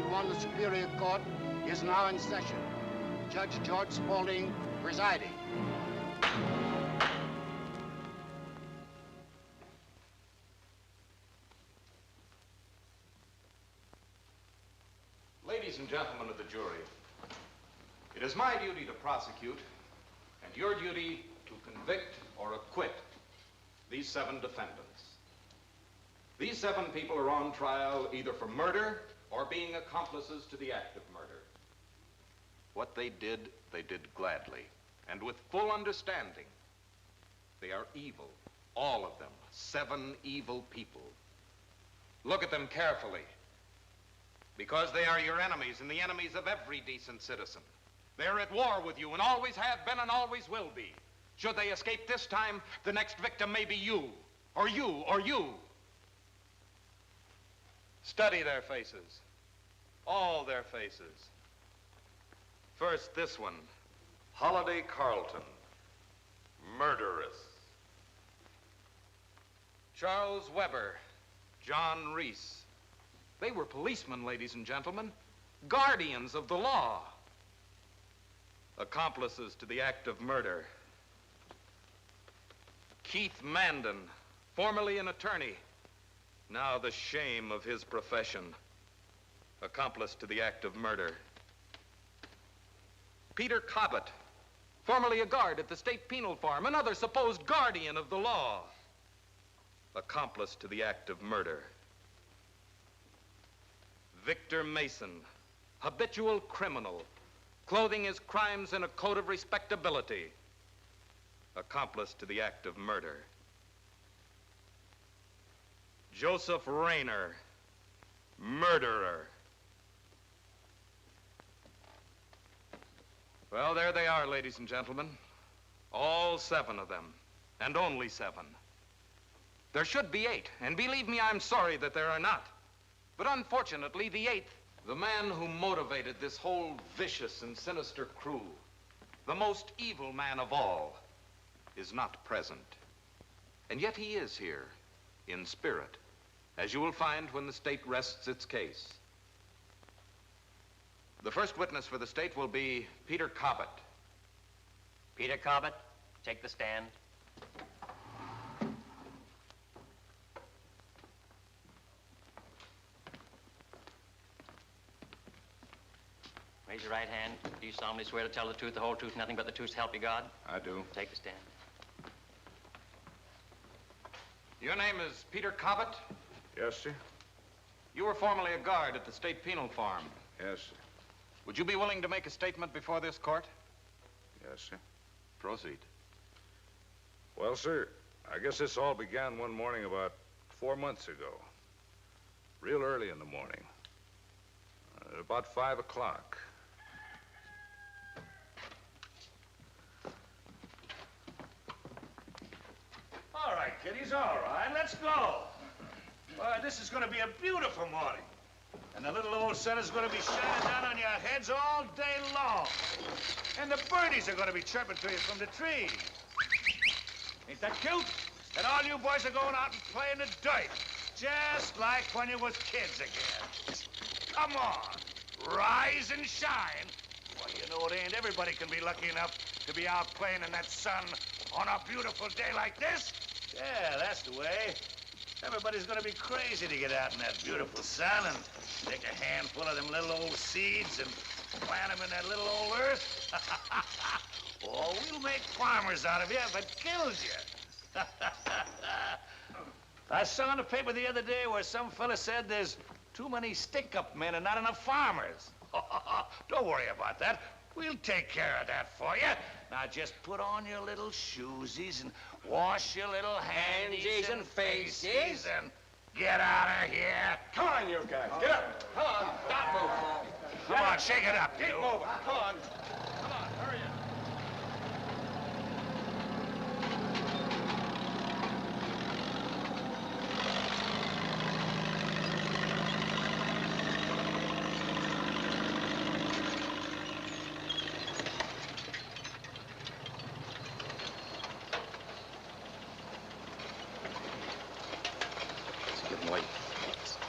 1 Superior Court is now in session. Judge George Spaulding presiding. Ladies and gentlemen of the jury, it is my duty to prosecute and your duty to convict or acquit these 7 defendants. These 7 people are on trial either for murder or being accomplices to the act of murder. What they did gladly and with full understanding. They are evil, all of them, 7 evil people. Look at them carefully, because they are your enemies and the enemies of every decent citizen. They're at war with you and always have been and always will be. Should they escape this time, the next victim may be you, or you, or you. Study their faces, all their faces. First, this one, Holiday Carleton, murderess. Charles Weber, John Reece. They were policemen, ladies and gentlemen, guardians of the law, accomplices to the act of murder. Keith Manden, formerly an attorney, now the shame of his profession, accomplice to the act of murder. Peter Cobbett, formerly a guard at the state penal farm, another supposed guardian of the law, accomplice to the act of murder. Victor Mason, habitual criminal, clothing his crimes in a coat of respectability, accomplice to the act of murder. Joseph Raynor, murderer. Well, there they are, ladies and gentlemen. All 7 of them, and only 7. There should be 8, and believe me, I'm sorry that there are not. But unfortunately, the 8th, the man who motivated this whole vicious and sinister crew, the most evil man of all, is not present. And yet he is here, in spirit, as you will find when the state rests its case. The first witness for the state will be Peter Cobbett. Peter Cobbett, take the stand. Raise your right hand. Do you solemnly swear to tell the truth, the whole truth, nothing but the truth, so help you God? I do. Take the stand. Your name is Peter Cobbett? Yes, sir. You were formerly a guard at the state penal farm. Yes, sir. Would you be willing to make a statement before this court? Yes, sir. Proceed. Well, sir, I guess this all began one morning about 4 months ago. Real early in the morning. At about 5 o'clock. All right, kiddies, all right, let's go. This is going to be a beautiful morning. And the little old sun is going to be shining down on your heads all day long. And the birdies are going to be chirping to you from the trees. Ain't that cute? And all you boys are going out and playing the dirt, just like when you was kids again. Come on, rise and shine. Well, you know, it ain't everybody can be lucky enough to be out playing in that sun on a beautiful day like this. Yeah, that's the way. Everybody's gonna be crazy to get out in that beautiful sun and take a handful of them little old seeds and plant them in that little old earth. Oh, we'll make farmers out of you if it kills you. I saw in the paper the other day where some fella said there's too many stick-up men and not enough farmers. Don't worry about that. We'll take care of that for you. Now just put on your little shoesies and wash your little handies and faces and get out of here. Come on, you guys. Get up. Come on. Stop moving. Come on, shake it up. Keep moving. Come on. Come on, hurry up.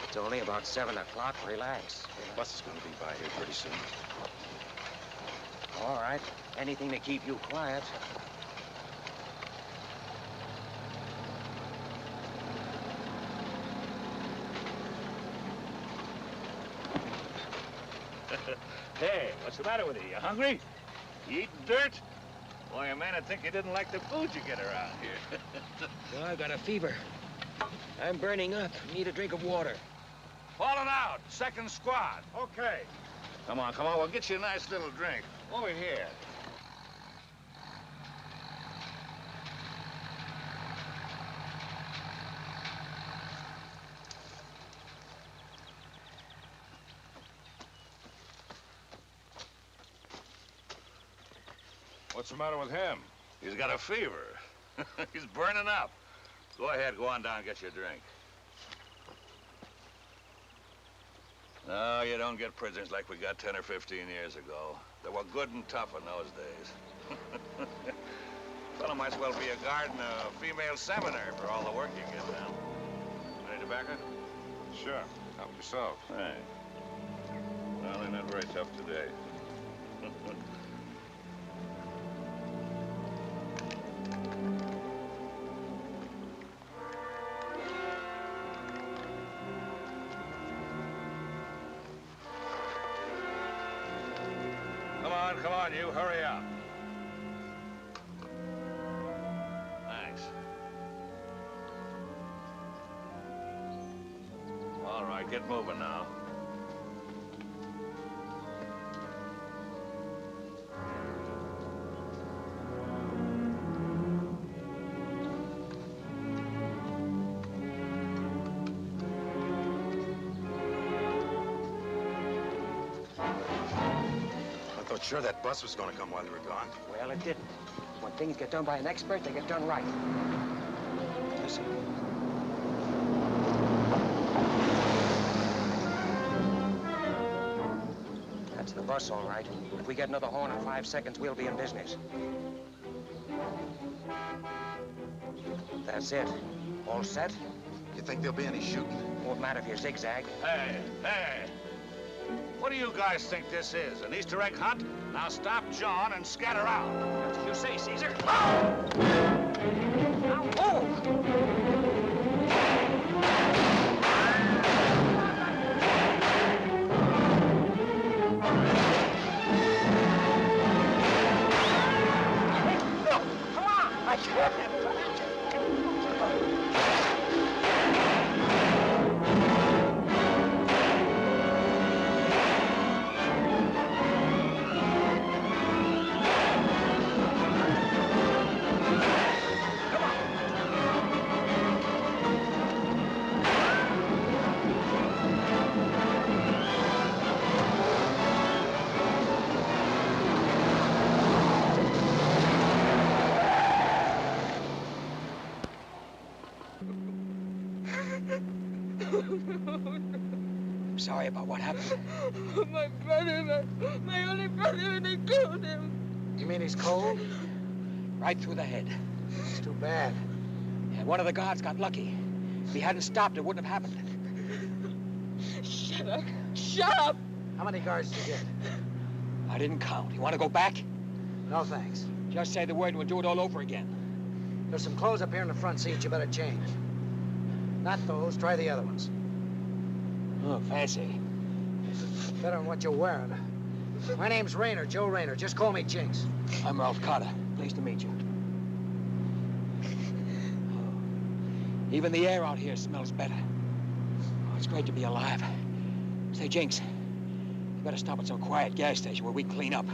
It's only about 7 o'clock. Relax. bus is gonna be by here pretty soon. All right. Anything to keep you quiet. Hey, what's the matter with you? You hungry? You eating dirt? Boy, a man would think you didn't like the food you get around here. Well, I've got a fever. I'm burning up. Need a drink of water. Falling out. Second squad. Okay. Come on, come on. We'll get you a nice little drink. Over here. What's the matter with him? He's got a fever. He's burning up. Go ahead, go on down and get your drink. No, you don't get prisoners like we got 10 or 15 years ago. They were good and tough in those days. Fellow might as well be a guard in a female seminary for all the work you get now. Any tobacco? Sure. Help yourself. Right. Well, they're not very tough today. Come on, you, hurry up. Thanks. All right, get moving now. Sure that bus was gonna come while you were gone. Well, it didn't. When things get done by an expert, they get done right. Listen. That's the bus, all right. If we get another horn in 5 seconds, we'll be in business. That's it. All set? You think there'll be any shooting? Won't matter if you zigzag. Hey, hey! What do you guys think this is, an Easter egg hunt? Now stop John and scatter out. That's what you say, Caesar. Come on! I can't. Sorry about what happened. My brother, my only brother, and they killed him. You mean he's cold? Right through the head. It's too bad. Yeah, one of the guards got lucky. If he hadn't stopped, it wouldn't have happened. Shut up. Shut up. How many guards did you get? I didn't count. You want to go back? No, thanks. Just say the word and we'll do it all over again. There's some clothes up here in the front seat you better change. Not those. Try the other ones. Oh, fancy. Better than what you're wearing. My name's Raynor, Joe Raynor. Just call me Jinx. I'm Ralph Cotter. Pleased to meet you. Even the air out here smells better. Oh, it's great to be alive. Say, Jinx, you better stop at some quiet gas station where we clean up.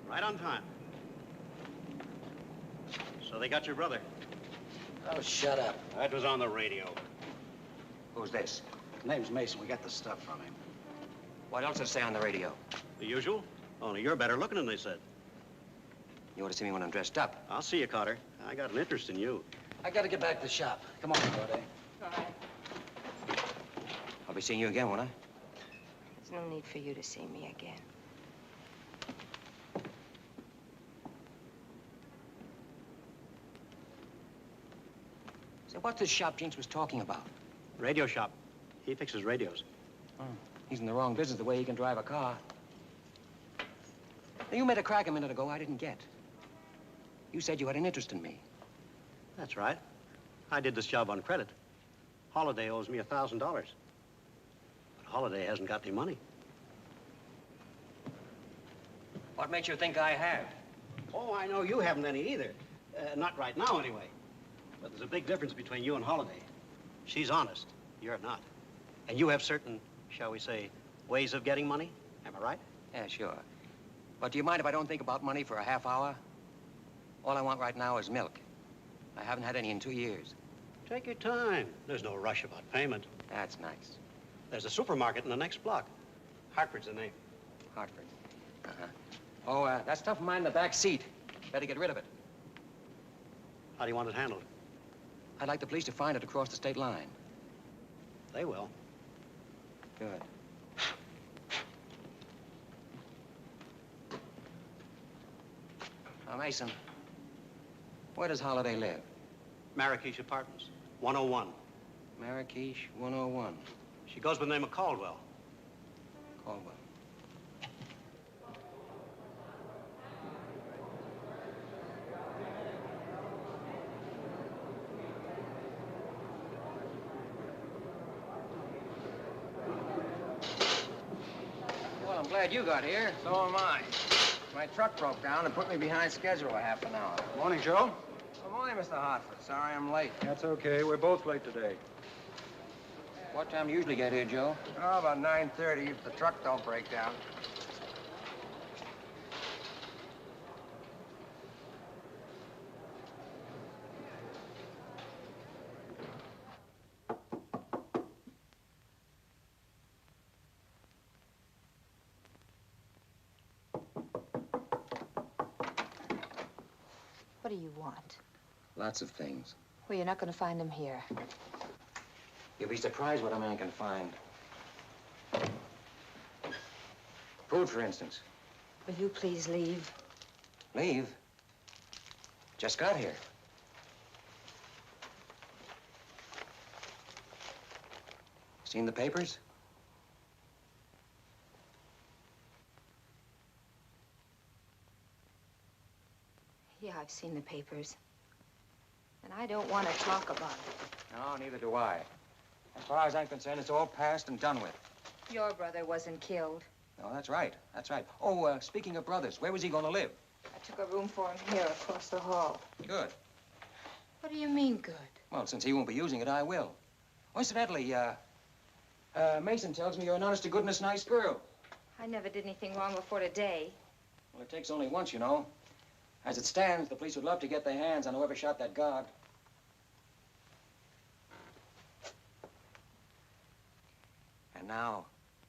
Right on time. So they got your brother. Oh, shut up. That was on the radio. Who's this? Name's Mason. We got the stuff from him. What else did it say on the radio? The usual? Only you're better looking than they said. You ought to see me when I'm dressed up. I'll see you, Cotter. I got an interest in you. I gotta get back to the shop. Come on, Brodie. All right. I'll be seeing you again, won't I? There's no need for you to see me again. So what's this shop Jinx was talking about? Radio shop. He fixes radios. Oh, he's in the wrong business the way he can drive a car. Now, you made a crack a minute ago I didn't get. You said you had an interest in me. That's right. I did this job on credit. Holiday owes me $1,000. But Holiday hasn't got any money. What makes you think I have? Oh, I know you haven't any either. Not right now, anyway. But there's a big difference between you and Holiday. She's honest. You're not. And you have certain, shall we say, ways of getting money. Am I right? Yeah, sure. But do you mind if I don't think about money for a half hour? All I want right now is milk. I haven't had any in 2 years. Take your time. There's no rush about payment. That's nice. There's a supermarket in the next block. Hartford's the name. Hartford. Uh-huh. Oh, that stuff of mine in the back seat. Better get rid of it. How do you want it handled? I'd like the police to find it across the state line. They will. Good. Now, Mason, where does Holiday live? Marrakesh Apartments, 101. Marrakesh 101. She goes by the name of Caldwell. Caldwell. Well, I'm glad you got here. So am I. My truck broke down and put me behind schedule a half an hour. Morning, Joe. Good morning, Mr. Hartford. Sorry I'm late. That's okay. We're both late today. What time do you usually get here, Joe? Oh, about 9:30 if the truck don't break down. What do you want? Lots of things. Well, you're not going to find them here. You'll be surprised what a man can find. Food, for instance. Will you please leave? Leave? Just got here. Seen the papers? Yeah, I've seen the papers. And I don't want to talk about it. No, neither do I. As far as I'm concerned, it's all past and done with. Your brother wasn't killed. No, that's right. That's right. Oh, speaking of brothers, where was he going to live? I took a room for him here across the hall. Good. What do you mean, good? Well, since he won't be using it, I will. Oh, incidentally, Mason tells me you're an honest-to-goodness nice girl. I never did anything wrong before today. Well, it takes only once, you know. As it stands, the police would love to get their hands on whoever shot that guard. And now,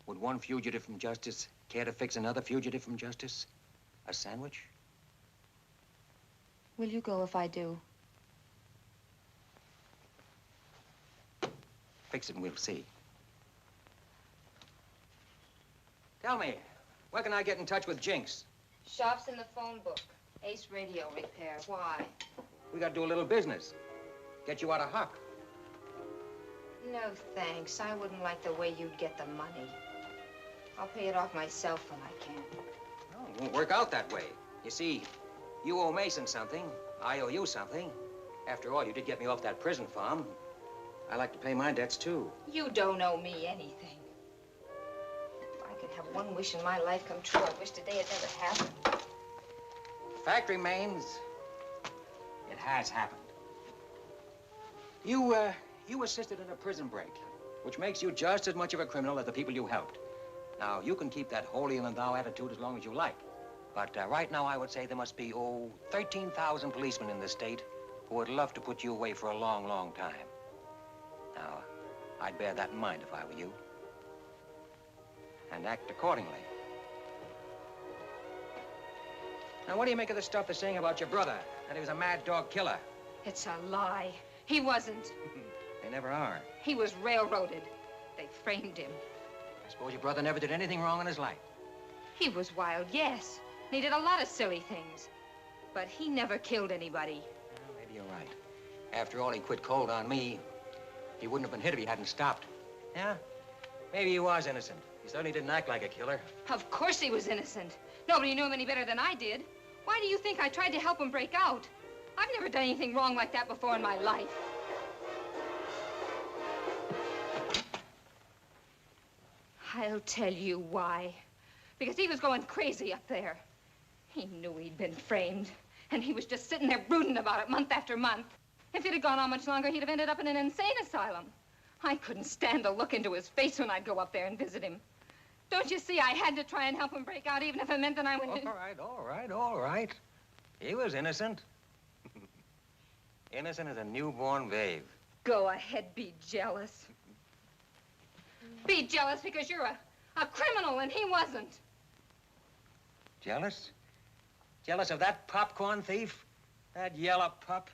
would one fugitive from justice care to fix another fugitive from justice? A sandwich? Will you go if I do? Fix it and we'll see. Tell me, where can I get in touch with Jinx? Shop's in the phone book. Ace radio repair. Why? We got to do a little business. Get you out of hock. No, thanks. I wouldn't like the way you'd get the money. I'll pay it off myself when I can. No, it won't work out that way. You see, you owe Mason something. I owe you something. After all, you did get me off that prison farm. I like to pay my debts, too. You don't owe me anything. If I could have one wish in my life come true, I wish today had never happened. Fact remains, it has happened. You assisted in a prison break, which makes you just as much of a criminal as the people you helped. Now, you can keep that holier-than-thou attitude as long as you like. But right now, I would say there must be, 13,000 policemen in this state who would love to put you away for a long, long time. Now, I'd bear that in mind if I were you. And act accordingly. Now, what do you make of the stuff they're saying about your brother, that he was a mad dog killer? It's a lie. He wasn't. They never are. He was railroaded. They framed him. I suppose your brother never did anything wrong in his life. He was wild, yes. And he did a lot of silly things. But he never killed anybody. Well, maybe you're right. After all, he quit cold on me. He wouldn't have been hit if he hadn't stopped. Yeah? Maybe he was innocent. He certainly didn't act like a killer. Of course he was innocent. Nobody knew him any better than I did. Why do you think I tried to help him break out? I've never done anything wrong like that before in my life. I'll tell you why. Because he was going crazy up there. He knew he'd been framed, and he was just sitting there brooding about it month after month. If it had gone on much longer, he'd have ended up in an insane asylum. I couldn't stand to look into his face when I'd go up there and visit him. Don't you see, I had to try and help him break out, even if it meant that I went... All right. He was innocent. Innocent as a newborn babe. Go ahead, be jealous. Be jealous because you're a criminal and he wasn't. Jealous? Jealous of that popcorn thief? That yellow pup?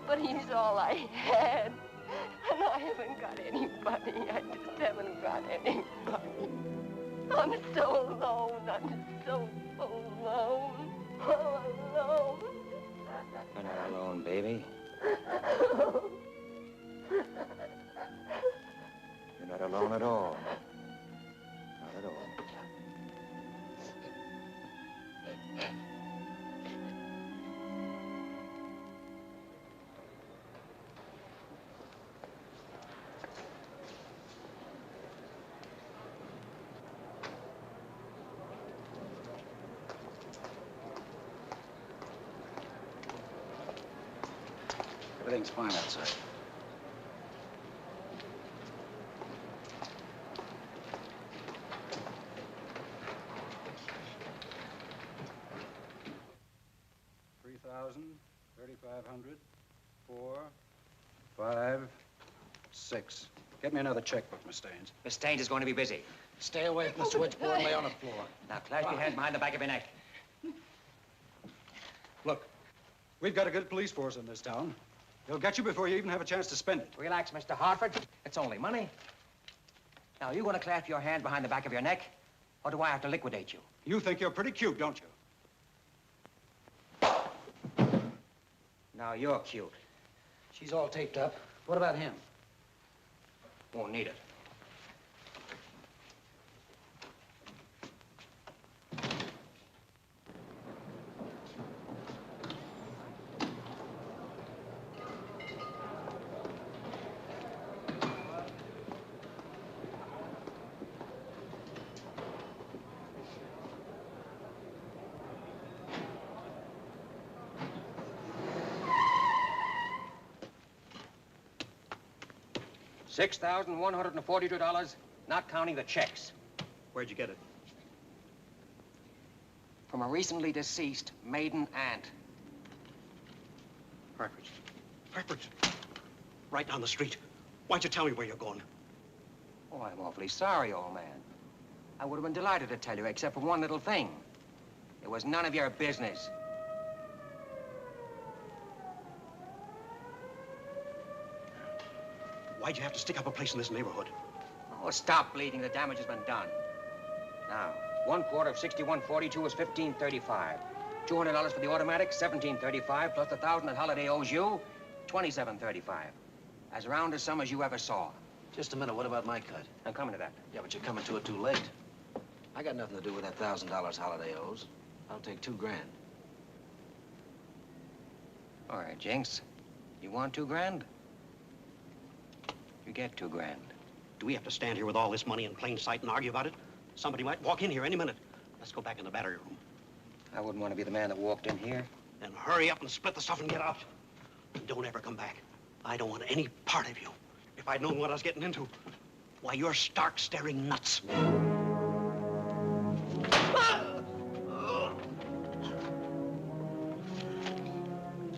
But he's all I had. And I haven't got anybody. I just haven't got anybody. I'm so alone. I'm so alone. All alone. You're not alone, baby. You're not alone at all. Not at all. Everything's fine outside. $3,000, $3,500, 4, 5, 6. Get me another checkbook, Miss Staines. Miss Staines is going to be busy. Stay away from the switchboard and lay on the floor. Now, clasp your hand behind the back of your neck. Look, we've got a good police force in this town. They'll get you before you even have a chance to spend it. Relax, Mr. Hartford. It's only money. Now, are you going to clasp your hand behind the back of your neck, or do I have to liquidate you? You think you're pretty cute, don't you? Now, you're cute. She's all taped up. What about him? Won't need it. $6,142, not counting the checks. Where'd you get it? From a recently deceased maiden aunt. Hartford. Hartford. Right down the street. Why'd you tell me where you're going? Oh, I'm awfully sorry, old man. I would have been delighted to tell you, except for one little thing. It was none of your business. Why'd you have to stick up a place in this neighborhood? Oh, stop bleeding. The damage has been done. Now, 1/4 of 6142 is $15.35. $200 for the automatic, $17.35, plus the $1,000 that Holiday owes you, $27.35. As round a sum as you ever saw. Just a minute, what about my cut? I'm coming to that. Yeah, but you're coming to it too late. I got nothing to do with that $1,000 Holiday owes. I'll take $2 grand. All right, Jinx. You want $2 grand? You get $2 grand. Do we have to stand here with all this money in plain sight and argue about it? Somebody might walk in here any minute. Let's go back in the battery room. I wouldn't want to be the man that walked in here. Then hurry up and split the stuff and get out. And don't ever come back. I don't want any part of you. If I'd known what I was getting into, why, you're stark staring nuts.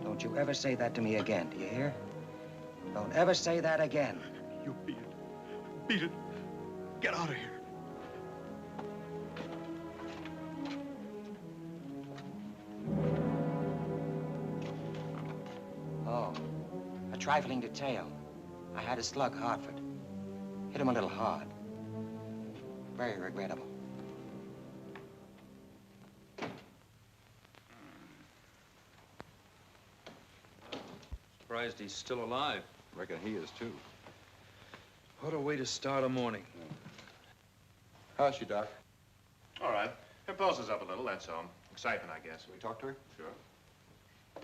Don't you ever say that to me again, do you hear? Don't ever say that again. You beat it. Beat it. Get out of here. Oh, a trifling detail. I had a slug Hartford. Hit him a little hard. Very regrettable. Surprised he's still alive. Reckon he is, too. What a way to start a morning. How's she, Doc? All right. Her pulse is up a little, that's all. Excitement, I guess. Can we talk to her? Sure.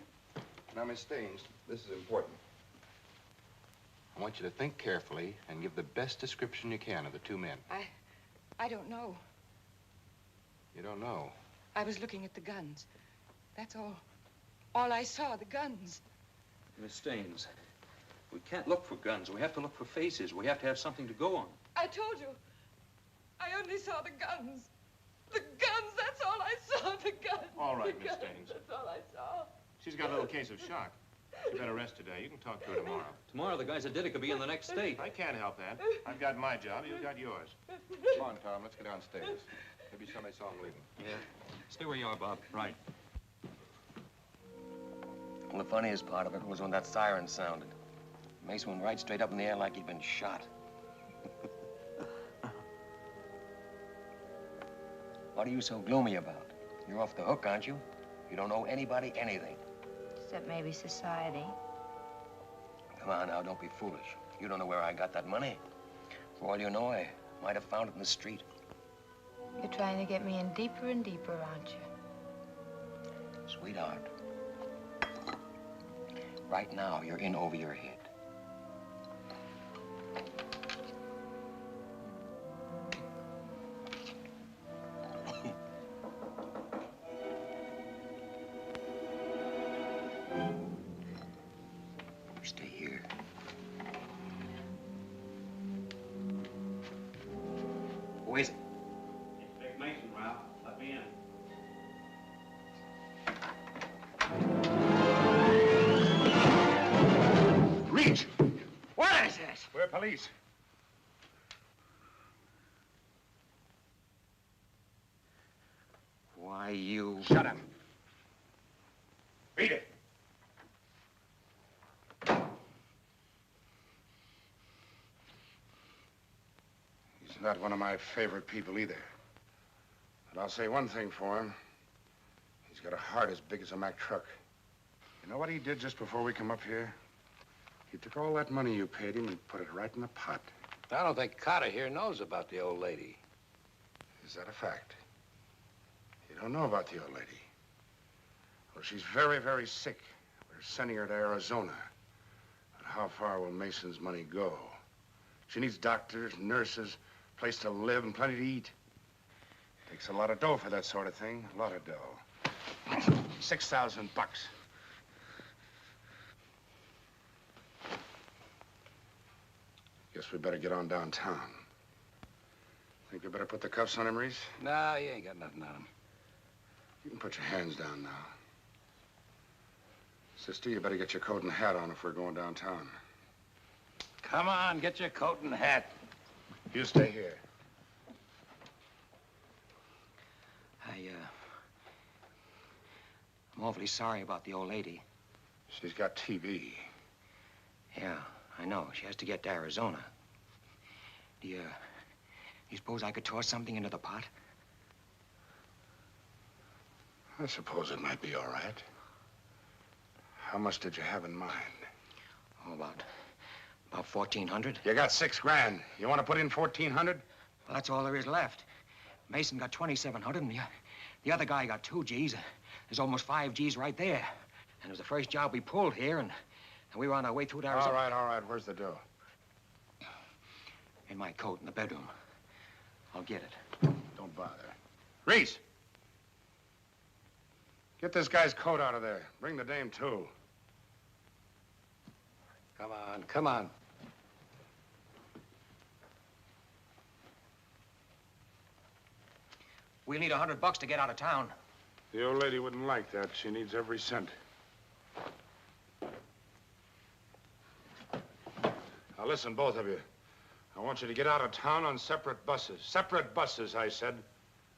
Now, Miss Staines, this is important. I want you to think carefully and give the best description you can of the two men. I don't know. You don't know? I was looking at the guns. That's all. All I saw, the guns. Miss Staines, we can't look for guns. We have to look for faces. We have to have something to go on. I told you. I only saw the guns. The guns, that's all I saw, the guns. All right, the Miss guns, Staines. That's all I saw. She's got a little case of shock. She better rest today. You can talk to her tomorrow. Tomorrow, the guys that did it could be in the next state. I can't help that. I've got my job. You've got yours. Come on, Tom. Let's get downstairs. Maybe somebody saw him leaving. Yeah. Stay where you are, Bob. Right. Well, the funniest part of it was when that siren sounded. Mason went right straight up in the air like he'd been shot. What are you so gloomy about? You're off the hook, aren't you? You don't owe anybody anything. Except maybe society. Come on now, don't be foolish. You don't know where I got that money. For all you know, I might have found it in the street. You're trying to get me in deeper and deeper, aren't you? Sweetheart, right now, you're in over your head. Stay here. Who is it? It's Vic Mason, Ralph. Let me in. Reece! What is this? We're police. Why, you... Shut up. Beat it. He's not one of my favorite people either. But I'll say one thing for him. He's got a heart as big as a Mack truck. You know what he did just before we come up here? He took all that money you paid him and put it right in the pot. I don't think Cotter here knows about the old lady. Is that a fact? You don't know about the old lady? Well, she's very, very sick. We're sending her to Arizona. But how far will Mason's money go? She needs doctors, nurses, place to live, and plenty to eat. Takes a lot of dough for that sort of thing. A lot of dough. 6,000 bucks. Guess we better get on downtown. Think we better put the cuffs on him, Reece? Nah, you ain't got nothing on him. You can put your hands down now. Sister, you better get your coat and hat on if we're going downtown. Come on, get your coat and hat. You stay here. I'm awfully sorry about the old lady. She's got TB. Yeah, I know. She has to get to Arizona. Do you suppose I could toss something into the pot? I suppose it might be all right. How much did you have in mind? Oh, about 1,400. You got 6 grand. You want to put in 1,400? Well, that's all there is left. Mason got 2,700, and the other guy got 2 G's. There's almost 5 G's right there. And it was the first job we pulled here, and we were on our way through to Arizona. All right. Where's the dough? In my coat in the bedroom. I'll get it. Don't bother. Reece! Get this guy's coat out of there. Bring the dame, too. Come on, come on. We'll need $100 to get out of town. The old lady wouldn't like that. She needs every cent. Now, listen, both of you. I want you to get out of town on separate buses. Separate buses, I said.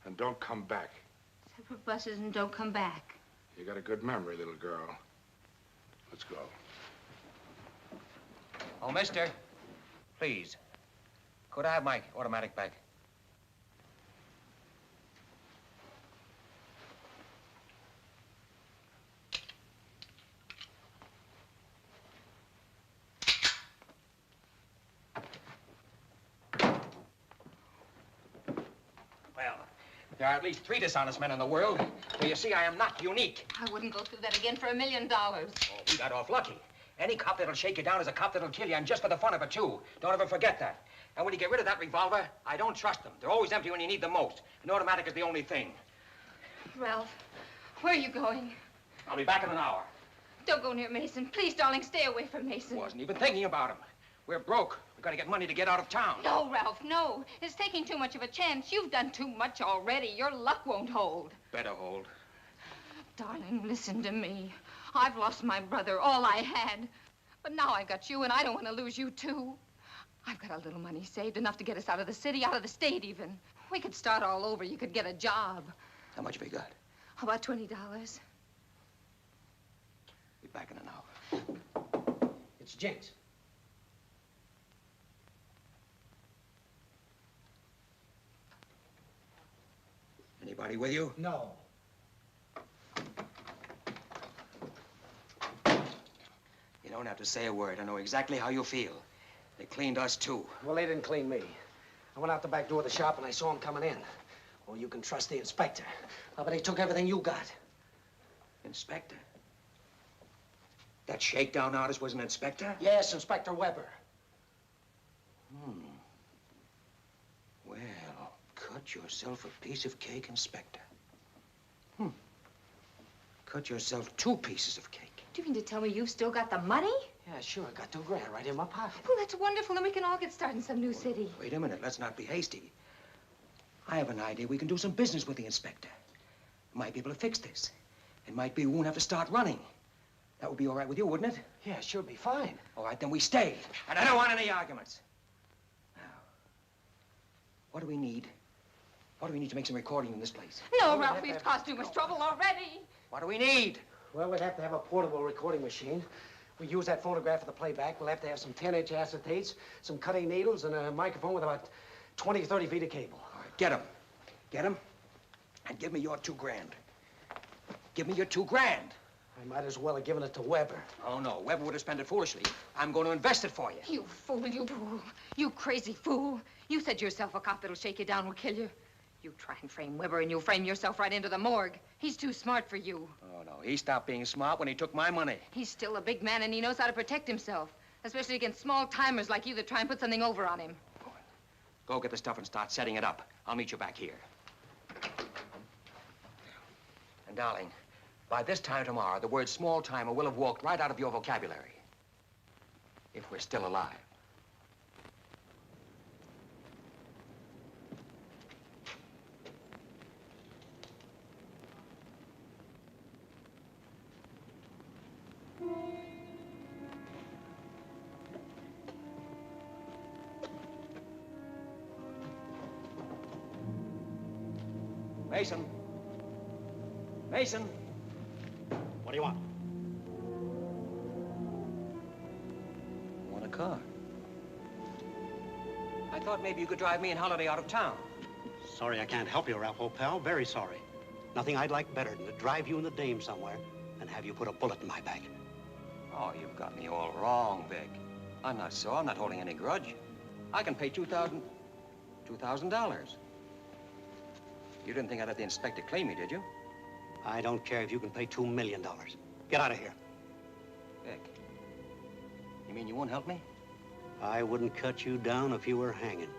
And don't come back. Separate buses and don't come back. You got a good memory, little girl. Let's go. Oh, mister, please, could I have my automatic back? Well, there are at least 3 dishonest men in the world, so you see I am not unique. I wouldn't go through that again for $1 million. Oh, we got off lucky. Any cop that'll shake you down is a cop that'll kill you, and just for the fun of it, too. Don't ever forget that. And when you get rid of that revolver, I don't trust them. They're always empty when you need them most. An automatic is the only thing. Ralph, where are you going? I'll be back in an hour. Don't go near Mason. Please, darling, stay away from Mason. Wasn't even thinking about him. We're broke. We've got to get money to get out of town. No, Ralph, no. It's taking too much of a chance. You've done too much already. Your luck won't hold. Better hold. Darling, listen to me. I've lost my brother, all I had. But now I got you, and I don't want to lose you, too. I've got a little money saved, enough to get us out of the city, out of the state, even. We could start all over. You could get a job. How much have you got? About $20. Be back in an hour. It's Jinx. Anybody with you? No. You don't have to say a word. I know exactly how you feel. They cleaned us, too. Well, they didn't clean me. I went out the back door of the shop and I saw him coming in. Well, you can trust the inspector. But they took everything you got. Inspector? That shakedown artist was an inspector? Yes, Inspector Weber. Well, cut yourself a piece of cake, Inspector. Cut yourself 2 pieces of cake. Do you mean to tell me you've still got the money? Yeah, sure. I got $2 grand right in my pocket. Oh, that's wonderful. Then we can all get started in some new city. Wait a minute. Let's not be hasty. I have an idea we can do some business with the inspector. Might be able to fix this. It might be we won't have to start running. That would be all right with you, wouldn't it? Yeah, sure, be fine. All right, then we stay. And I don't want any arguments. Now, what do we need? What do we need to make some recording in this place? No, Ralph, we've caused too much trouble already. What do we need? Well, we'd have to have a portable recording machine. We use that photograph for the playback. We'll have to have some 10-inch acetates, some cutting needles, and a microphone with about 20 or 30 feet of cable. All right, get 'em. Get 'em, and give me your $2 grand. Give me your $2 grand. I might as well have given it to Weber. Oh, no. Weber would have spent it foolishly. I'm going to invest it for you. You fool, you fool. You crazy fool. You said yourself a cop that'll shake you down will kill you. You try and frame Weber, and you'll frame yourself right into the morgue. He's too smart for you. Oh, no. He stopped being smart when he took my money. He's still a big man, and he knows how to protect himself, especially against small-timers like you that try and put something over on him. Go get the stuff and start setting it up. I'll meet you back here. And, darling, by this time tomorrow, the word small-timer will have walked right out of your vocabulary. If we're still alive. Mason. Mason. What do you want? I want a car. I thought maybe you could drive me and Holiday out of town. Sorry I can't help you, Ralph, old pal. Very sorry. Nothing I'd like better than to drive you and the dame somewhere and have you put a bullet in my back. Oh, you've got me all wrong, Vic. I'm not sore. I'm not holding any grudge. I can pay $2,000. You didn't think I'd let the inspector claim me, did you? I don't care if you can pay $2 million. Get out of here. Vic, you mean you won't help me? I wouldn't cut you down if you were hanging.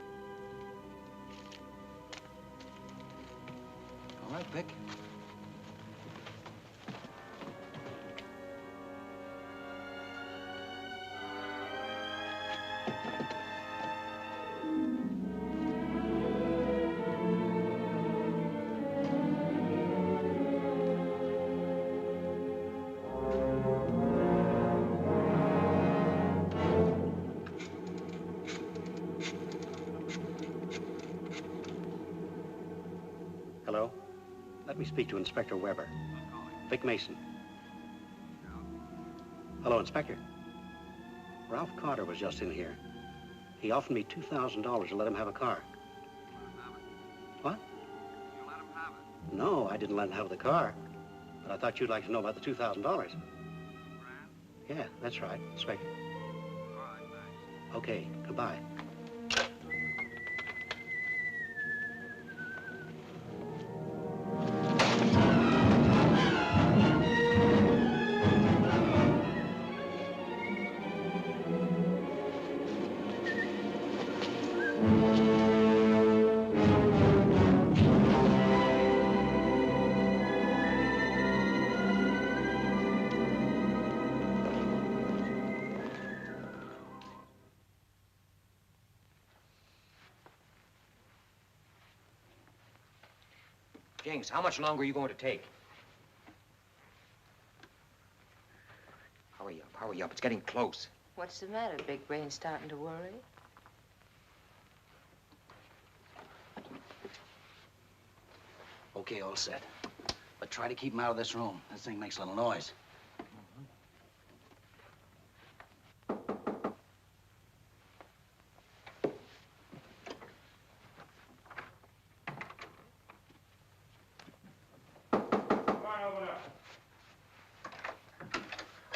All right, Vic. Hello? Let me speak to Inspector Weber. Vic Mason. Hello, Inspector. Ralph Cotter was just in here. He offered me $2,000 to let him have a car. What? You let him have it. No, I didn't let him have the car. But I thought you'd like to know about the $2,000. Brand? Yeah, that's right, Inspector. All right, thanks. Okay, goodbye. Jinx, how much longer are you going to take? Hurry up, hurry up. It's getting close. What's the matter? Big Brain starting to worry? Okay, all set. But try to keep him out of this room. This thing makes a little noise.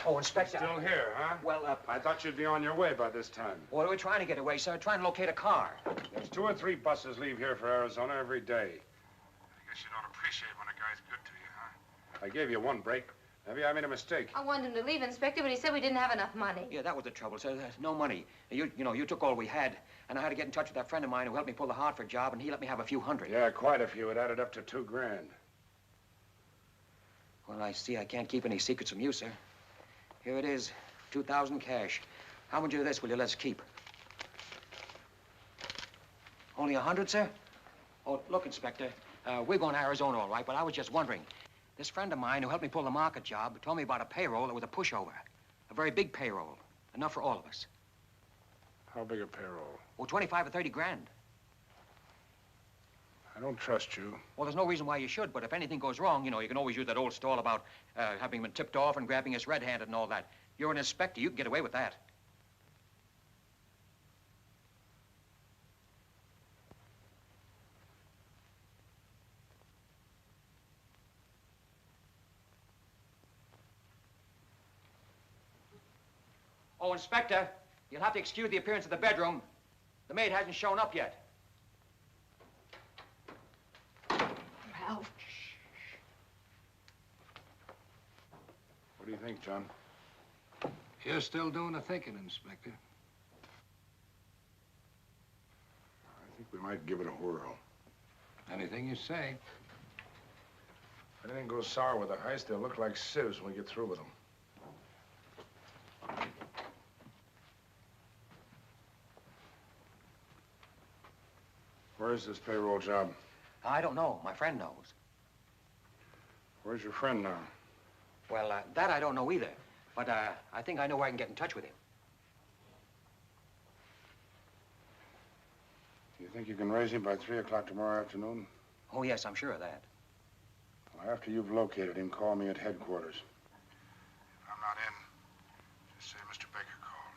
Oh, Inspector. Still here, huh? Well, I thought you'd be on your way by this time. Well, we're trying to get away, sir. Trying to locate a car. There's 2 or 3 buses leave here for Arizona every day. I guess you don't appreciate when a guy's good to you, huh? I gave you 1 break. Maybe I made a mistake. I wanted him to leave, Inspector, but he said we didn't have enough money. Yeah, that was the trouble, sir. There's no money. You know, you took all we had, and I had to get in touch with that friend of mine who helped me pull the Hartford job, and he let me have a few hundred. Yeah, quite a few. It added up to $2 grand. Well, I see I can't keep any secrets from you, sir. Here it is, 2,000 cash. How much of this will you let us keep? Only 100, sir? Oh, look, Inspector, we're going to Arizona, all right, but I was just wondering. This friend of mine who helped me pull the market job told me about a payroll that was a pushover. A very big payroll. Enough for all of us. How big a payroll? Oh, 25 or 30 grand. I don't trust you. Well, there's no reason why you should, but if anything goes wrong, you know, you can always use that old stall about having been tipped off and grabbing us red-handed and all that. You're an inspector. You can get away with that. Oh, Inspector, you'll have to excuse the appearance of the bedroom. The maid hasn't shown up yet. Ralph. What do you think, John? You're still doing the thinking, Inspector. I think we might give it a whirl. Anything you say. If anything goes sour with the heist, they'll look like sieves when we get through with them. Where is this payroll job? I don't know. My friend knows. Where's your friend now? Well, that I don't know either. But I think I know where I can get in touch with him. Do you think you can raise him by 3 o'clock tomorrow afternoon? Oh, yes, I'm sure of that. Well, after you've located him, call me at headquarters. If I'm not in, just say Mr. Baker called.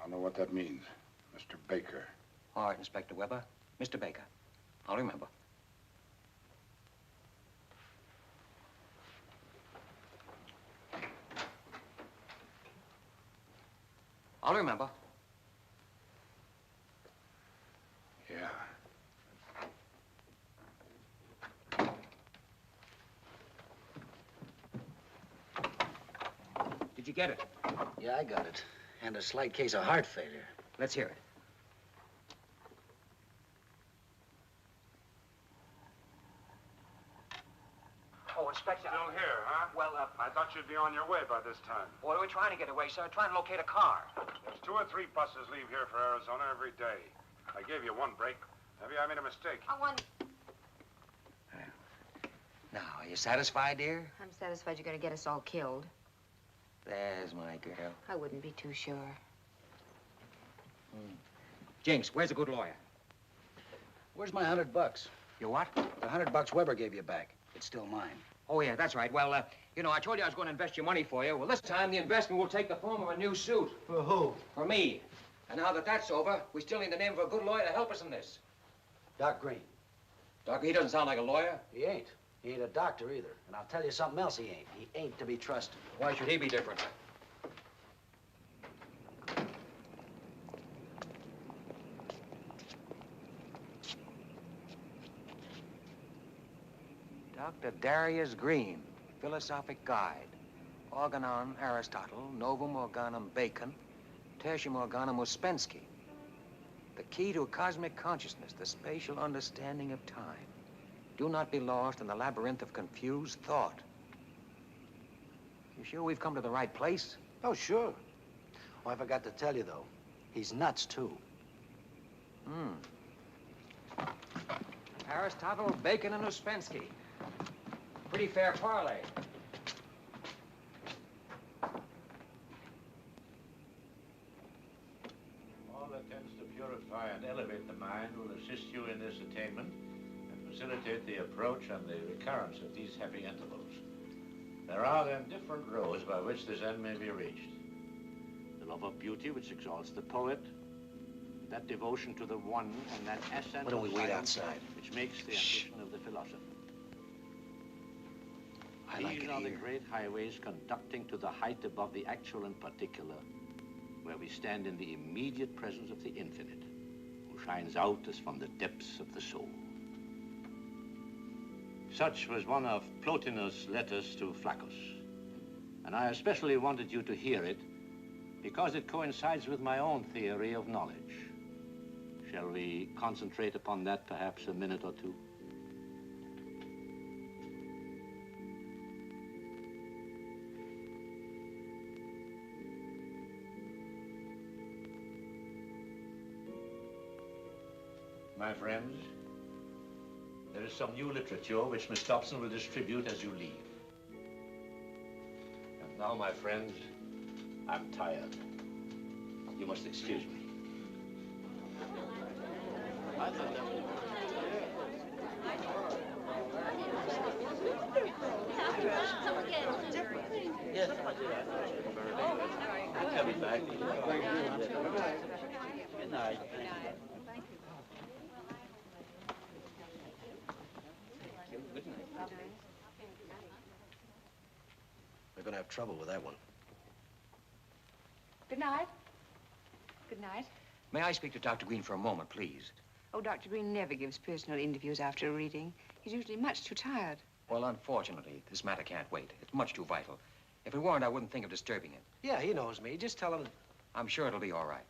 I'll know what that means. Mr. Baker. All right, Inspector Weber. Mr. Baker. I'll remember. I'll remember. Yeah. Did you get it? Yeah, I got it. And a slight case of heart failure. Let's hear it. Oh, Inspector. Still here, huh? Well, I thought you'd be on your way by this time. what are we trying to get away, sir? Trying to locate a car. There's 2 or 3 buses leave here for Arizona every day. I gave you one break. Maybe I made a mistake. I want... Now, are you satisfied, dear? I'm satisfied you're going to get us all killed. There's my girl. I wouldn't be too sure. Jinx, where's a good lawyer? Where's my $100? Your what? The $100 Weber gave you back. It's still mine. Oh, yeah, that's right. Well, you know, I told you I was going to invest your money for you. Well, this time the investment will take the form of a new suit. For who? For me. And now that that's over, we still need the name of a good lawyer to help us in this. Doc Green. Doc, he doesn't sound like a lawyer. He ain't. He ain't a doctor either. And I'll tell you something else he ain't. He ain't to be trusted. Why should he be different? Dr. Darius Green, Philosophic Guide. Organon Aristotle, Novum Organum Bacon, Tertium Organum Ouspensky. The key to cosmic consciousness, the spatial understanding of time. Do not be lost in the labyrinth of confused thought. You sure we've come to the right place? Oh, sure. Oh, I forgot to tell you, though. He's nuts, too. Aristotle, Bacon, and Ouspensky. Pretty fair parlay. All that tends to purify and elevate the mind will assist you in this attainment and facilitate the approach and the recurrence of these happy intervals. There are then different roads by which this end may be reached. The love of beauty which exalts the poet, that devotion to the one and that ascent Why don't we of wait silence outside? which makes the ambition of the philosopher. I like These it are the here. great highways conducting to the height above the actual and particular, where we stand in the immediate presence of the infinite, who shines out as from the depths of the soul. Such was one of Plotinus' letters to Flaccus, and I especially wanted you to hear it because it coincides with my own theory of knowledge. Shall we concentrate upon that perhaps a minute or two? My friends, there is some new literature which Miss Dobson will distribute as you leave. And now, my friends, I'm tired. You must excuse me. Yes. I'm coming back. Good night. We're going to have trouble with that one. Good night. Good night. May I speak to Dr. Green for a moment, please? Oh, Dr. Green never gives personal interviews after a reading. He's usually much too tired. Well, unfortunately, this matter can't wait. It's much too vital. If it weren't, I wouldn't think of disturbing it. Yeah, he knows me. Just tell him. I'm sure it'll be all right.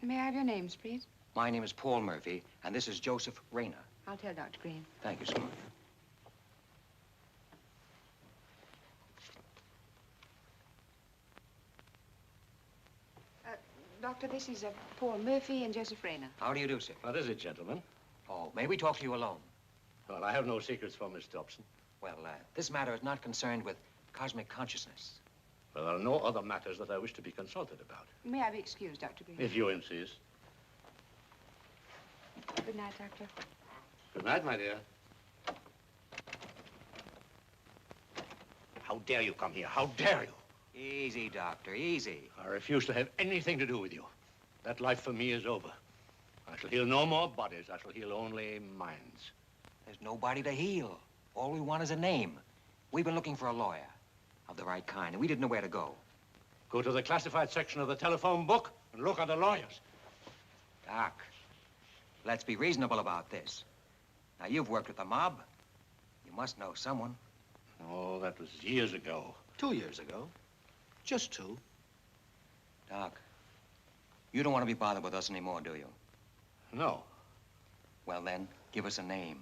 May I have your names, please? My name is Paul Murphy, and this is Joseph Raynor. I'll tell Dr. Green. Thank you so much. Doctor, this is Paul Murphy and Joseph Raynor. How do you do, sir? What is it, gentlemen? Oh, may we talk to you alone? Well, I have no secrets from Miss Dobson. Well, this matter is not concerned with cosmic consciousness. Well, there are no other matters that I wish to be consulted about. May I be excused, Dr. Green? If you insist. Good night, Doctor. Good night, my dear. How dare you come here? How dare you? Easy, Doctor, easy. I refuse to have anything to do with you. That life for me is over. I shall heal no more bodies. I shall heal only minds. There's nobody to heal. All we want is a name. We've been looking for a lawyer of the right kind, and we didn't know where to go. Go to the classified section of the telephone book and look under lawyers. Doc, let's be reasonable about this. Now, you've worked with the mob. You must know someone. Oh, that was years ago. 2 years ago. Just 2. Doc, You don't want to be bothered with us anymore, do you? No. Well, then, give us a name.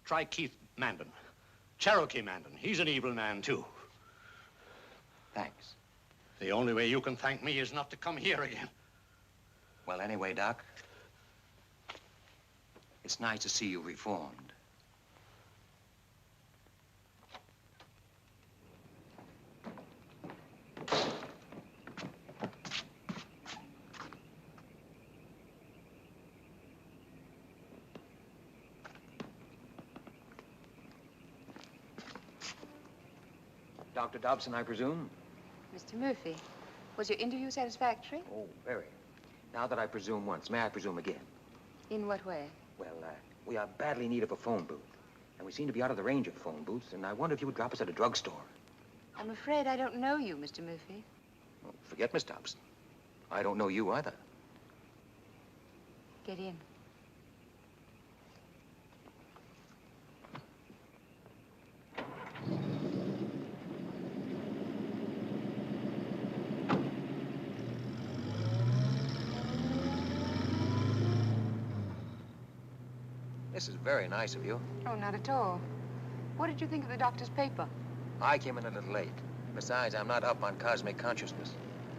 Try Keith Mandon. Cherokee Mandon. He's an evil man, too. Thanks. The only way you can thank me is not to come here again. Well, anyway, Doc, it's nice to see you reformed. Dr. Dobson, I presume? Mr. Murphy, was your interview satisfactory? Oh, very. Now that I presume once, may I presume again? In what way? Well, we are badly in need of a phone booth. And we seem to be out of the range of phone booths, and I wonder if you would drop us at a drugstore. I'm afraid I don't know you, Mr. Murphy. Well, forget Miss Dobson. I don't know you either. Get in. This is very nice of you. Oh, not at all. What did you think of the doctor's paper? I came in a little late. Besides, I'm not up on cosmic consciousness.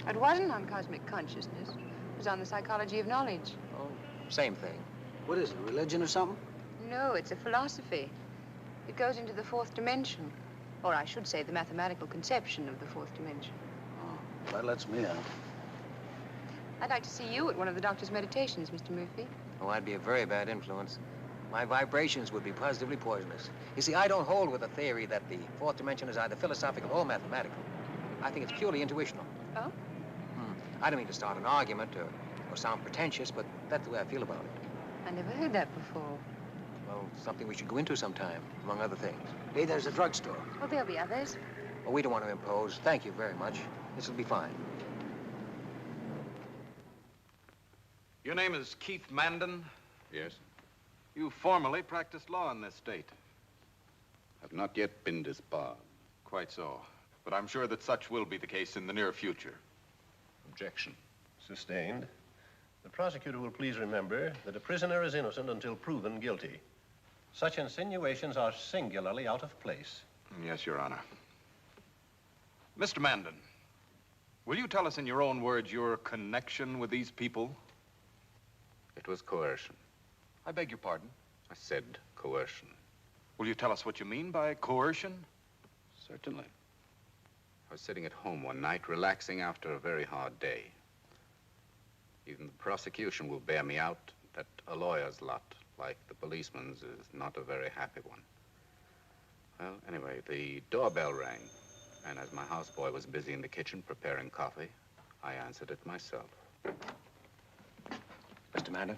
It wasn't on cosmic consciousness. It was on the psychology of knowledge. Oh, same thing. What is it, religion or something? No, it's a philosophy. It goes into the fourth dimension. Or I should say the mathematical conception of the fourth dimension. Oh, that lets me out. I'd like to see you at one of the doctor's meditations, Mr. Murphy. Oh, I'd be a very bad influence. My vibrations would be positively poisonous. You see, I don't hold with the theory that the fourth dimension is either philosophical or mathematical. I think it's purely intuitional. Oh? I don't mean to start an argument or sound pretentious, but that's the way I feel about it. I never heard that before. Well, something we should go into sometime, among other things. Hey, there's a drugstore. Well, there'll be others. Well, we don't want to impose. Thank you very much. This will be fine. Your name is Keith Mandon? Yes. You formerly practiced law in this state. I've not yet been disbarred. Quite so. But I'm sure that such will be the case in the near future. Objection. Sustained. The prosecutor will please remember that a prisoner is innocent until proven guilty. Such insinuations are singularly out of place. Yes, Your Honor. Mr. Mandon, will you tell us in your own words your connection with these people? It was coercion. I beg your pardon? I said coercion. Will you tell us what you mean by coercion? Certainly. I was sitting at home one night, relaxing after a very hard day. Even the prosecution will bear me out that a lawyer's lot, like the policeman's, is not a very happy one. Well, anyway, the doorbell rang, and as my houseboy was busy in the kitchen preparing coffee, I answered it myself. Mr. Mandon?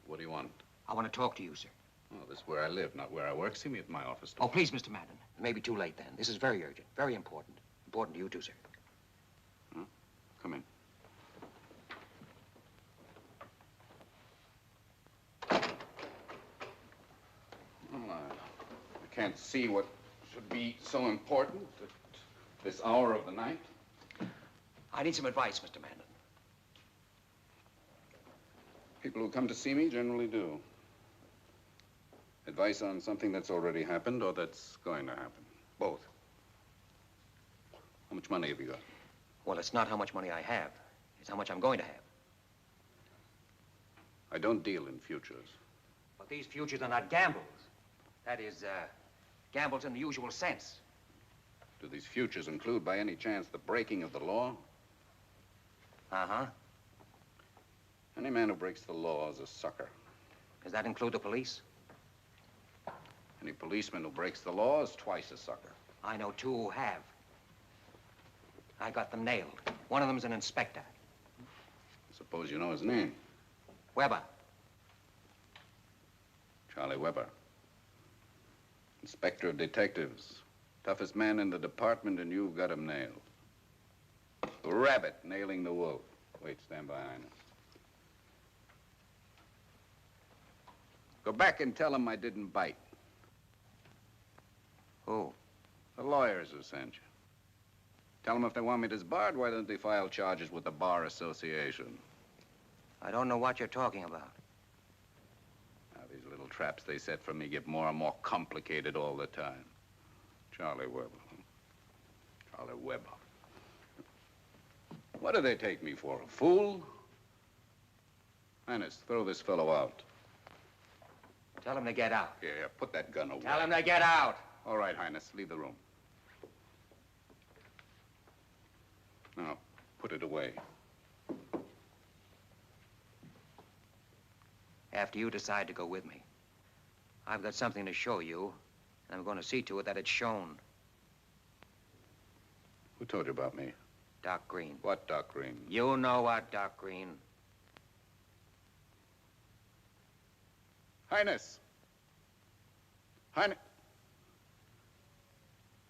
What do you want? I want to talk to you, sir. Oh, this is where I live, not where I work. See me at my office. Oh, please, Mr. Mandon. It may be too late then. This is very urgent, very important. Important to you too, sir. Huh? Come in. Well, I can't see what should be so important at this hour of the night. I need some advice, Mr. Mandon. People who come to see me generally do. Advice on something that's already happened or that's going to happen. Both. How much money have you got? Well, it's not how much money I have. It's how much I'm going to have. I don't deal in futures. But these futures are not gambles. That is, gambles in the usual sense. Do these futures include, by any chance, the breaking of the law? Uh-huh. Any man who breaks the law is a sucker. Does that include the police? Any policeman who breaks the law is twice a sucker. I know two who have. I got them nailed. One of them's an inspector. Suppose you know his name. Weber. Charlie Weber. Inspector of detectives. Toughest man in the department, and you've got him nailed. The rabbit nailing the wolf. Wait, stand behind him. Go back and tell him I didn't bite. Who? The lawyers who sent you. Tell them if they want me disbarred, why don't they file charges with the Bar Association? I don't know what you're talking about. Now, these little traps they set for me get more and more complicated all the time. Charlie Webber. Charlie Webber. What do they take me for, a fool? Highness, throw this fellow out. Tell him to get out. Yeah, put that gun away. Tell him to get out. All right, Highness, leave the room. Now, put it away. After you decide to go with me, I've got something to show you, and I'm going to see to it that it's shown. Who told you about me? Doc Green. What Doc Green? You know what, Doc Green. Highness! Highness!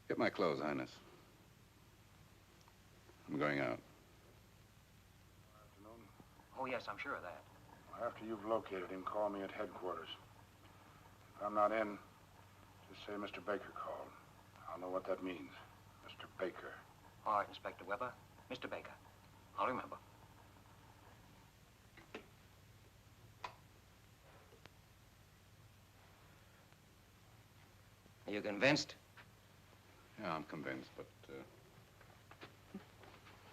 Get my clothes, Highness. I'm going out. Oh, yes, I'm sure of that. After you've located him, call me at headquarters. If I'm not in, just say Mr. Baker called. I'll know what that means. Mr. Baker. All right, Inspector Webber. Mr. Baker. I'll remember. Are you convinced? Yeah, I'm convinced, but,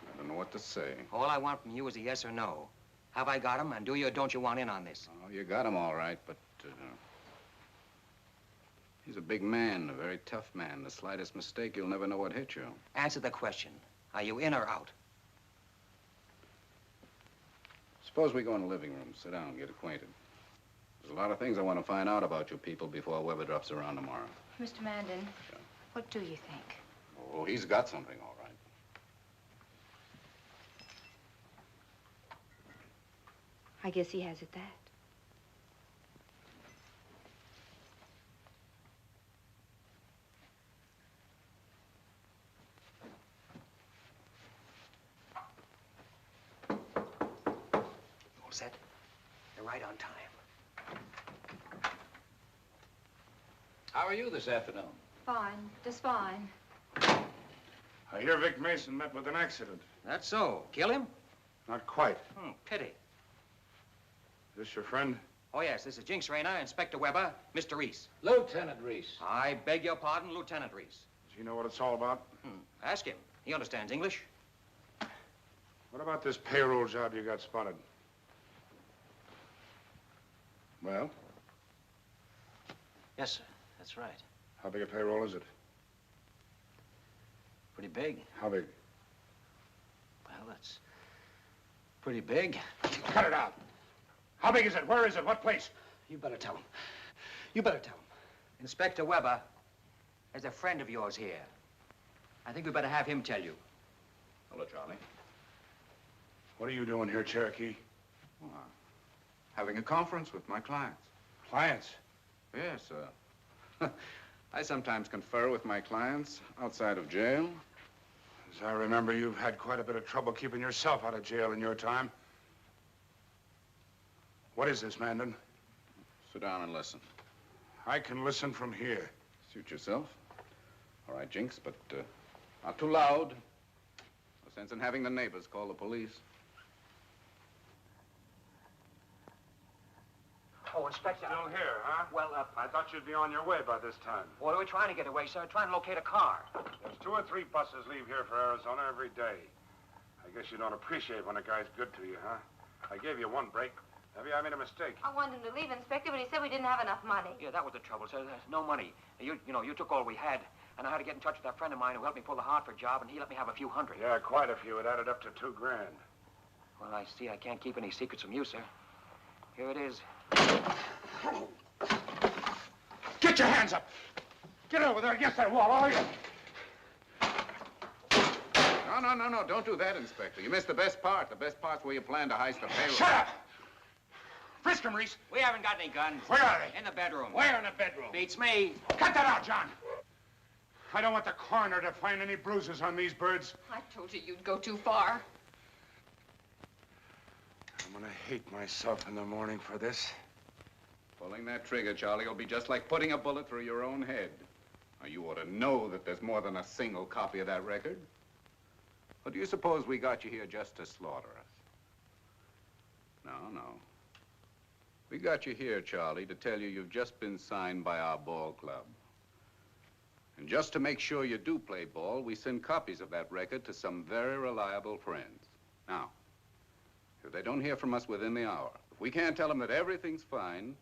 I don't know what to say. All I want from you is a yes or no. Have I got him, and do you or don't you want in on this? Oh, you got him all right, but, he's a big man, a very tough man. The slightest mistake, you'll never know what hit you. Answer the question. Are you in or out? Suppose we go in the living room, sit down, get acquainted. There's a lot of things I want to find out about you people before Webber drops around tomorrow. Mr. Manden, what do you think? Oh, he's got something, all right. I guess he has at that. All set? They're right on time. How are you this afternoon? Fine, just fine. I hear Vic Mason met with an accident. That's so. Kill him? Not quite. Pity. Is this your friend? Oh, yes, this is Jinx Raynor, Inspector Webber, Mr. Reece. Lieutenant Reece. I beg your pardon, Lieutenant Reece. Does he know what it's all about? Ask him. He understands English. What about this payroll job you got spotted? Well? Yes, sir. That's right. How big a payroll is it? Pretty big. How big? Well, that's pretty big. Cut it out. How big is it? Where is it? What place? You better tell him. You better tell him. Inspector Webber, there's a friend of yours here. I think we better have him tell you. Hello, Charlie. What are you doing here, Cherokee? Oh, having a conference with my clients. Clients? Yes, I sometimes confer with my clients outside of jail. As I remember, you've had quite a bit of trouble keeping yourself out of jail in your time. What is this, Manden? Sit down and listen. I can listen from here. Suit yourself. All right, Jinx, but not too loud. No sense in having the neighbors call the police. Oh, Inspector. Still here, huh? Well, I thought you'd be on your way by this time. what are we trying to get away, sir? Trying to locate a car. There's 2 or 3 buses leave here for Arizona every day. I guess you don't appreciate when a guy's good to you, huh? I gave you 1 break. Maybe I made a mistake. I wanted him to leave, Inspector, but he said we didn't have enough money. Yeah, that was the trouble, sir. There's no money. You know, you took all we had, and I had to get in touch with that friend of mine who helped me pull the Hartford job, and he let me have a few hundred. Yeah, quite a few. It added up to $2 grand. Well, I see I can't keep any secrets from you, sir. Here it is. Get your hands up! Get over there against that wall, all you! No, don't do that, Inspector. You missed the best part. The best part's where you plan to heist the payroll. Shut up! Frisk him, Reece. We haven't got any guns. Where are they? In the bedroom. Where in the bedroom? Beats me. Cut that out, John! I don't want the coroner to find any bruises on these birds. I told you you'd go too far. I'm gonna hate myself in the morning for this. Pulling that trigger, Charlie, will be just like putting a bullet through your own head. Now, you ought to know that there's more than a single copy of that record. Or do you suppose we got you here just to slaughter us? No, no. We got you here, Charlie, to tell you you've just been signed by our ball club. And just to make sure you do play ball, we send copies of that record to some very reliable friends. Now, if they don't hear from us within the hour, if we can't tell them that everything's fine,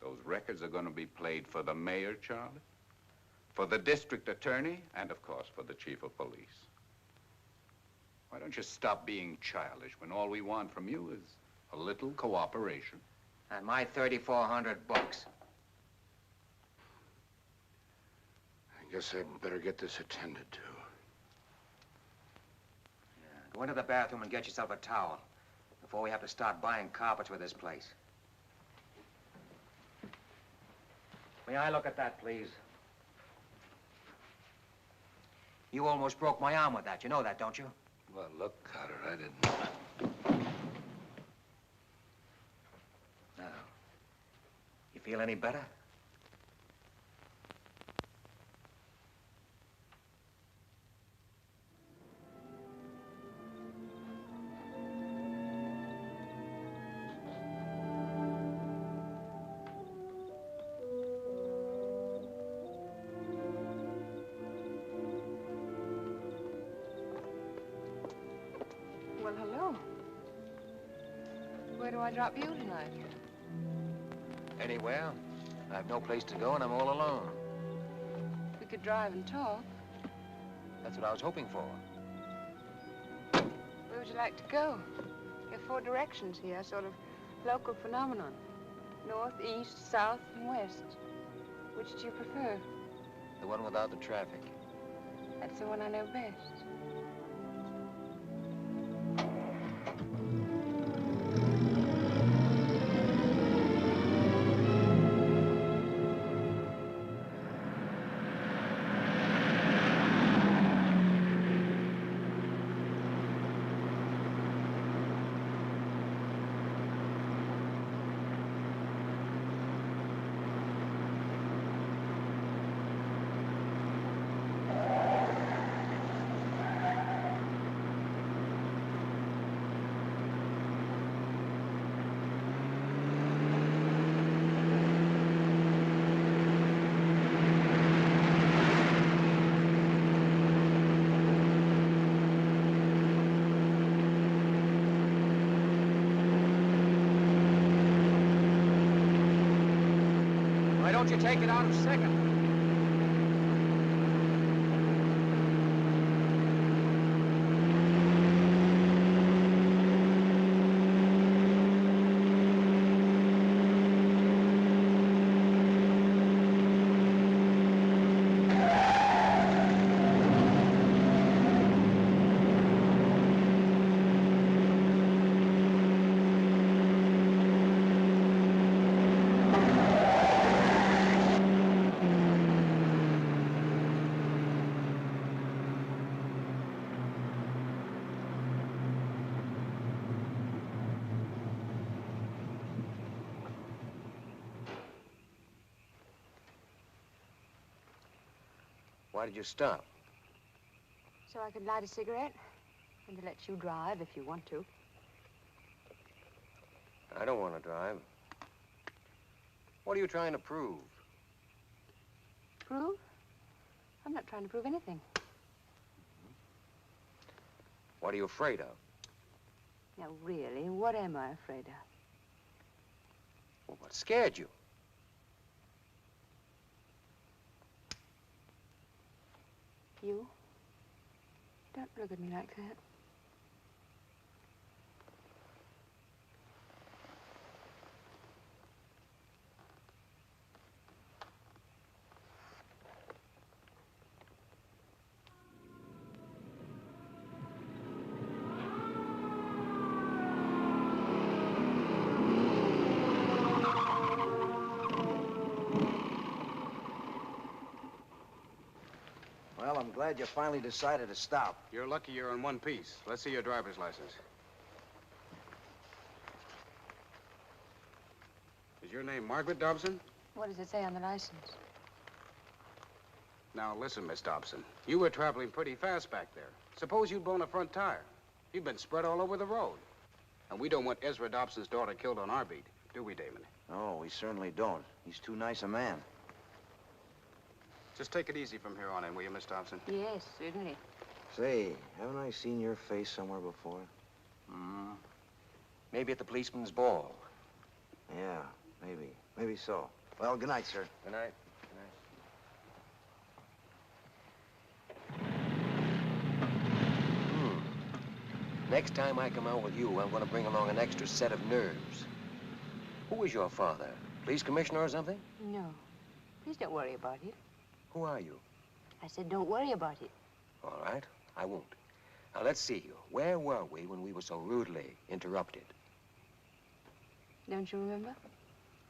those records are going to be played for the mayor, Charlie, for the district attorney, and of course for the chief of police. Why don't you stop being childish when all we want from you is a little cooperation? And my 3,400 bucks. I guess I'd better get this attended to. Yeah, go into the bathroom and get yourself a towel before we have to start buying carpets with this place. May I look at that, please? You almost broke my arm with that. You know that, don't you? Well, look, Cotter, I didn't. Now, you feel any better? Well, hello. Where do I drop you tonight? Anywhere. I have no place to go and I'm all alone. We could drive and talk. That's what I was hoping for. Where would you like to go? There are 4 directions here, sort of local phenomenon. North, east, south, and west. Which do you prefer? The one without the traffic. That's the one I know best. Don't you take it out of second? Why did you stop? So I could light a cigarette and to let you drive if you want to. I don't want to drive. What are you trying to prove? Prove? I'm not trying to prove anything. What are you afraid of? Now, really, what am I afraid of? Well, what scared you? You? Don't look at me like that. Well, I'm glad you finally decided to stop. You're lucky you're in one piece. Let's see your driver's license. Is your name Margaret Dobson? What does it say on the license? Now, listen, Miss Dobson. You were traveling pretty fast back there. Suppose you'd blown a front tire. You'd been spread all over the road. And we don't want Ezra Dobson's daughter killed on our beat, do we, Damon? No, we certainly don't. He's too nice a man. Just take it easy from here on in, will you, Miss Dobson? Yes, certainly. Say, haven't I seen your face somewhere before? Maybe at the policeman's ball. Yeah, maybe. Maybe so. Well, good night, sir. Good night. Next time I come out with you, I'm going to bring along an extra set of nerves. Who is your father? Police commissioner or something? No. Please don't worry about it. Who are you? I said don't worry about it. All right, I won't. Now, let's see you. Where were we when we were so rudely interrupted? Don't you remember?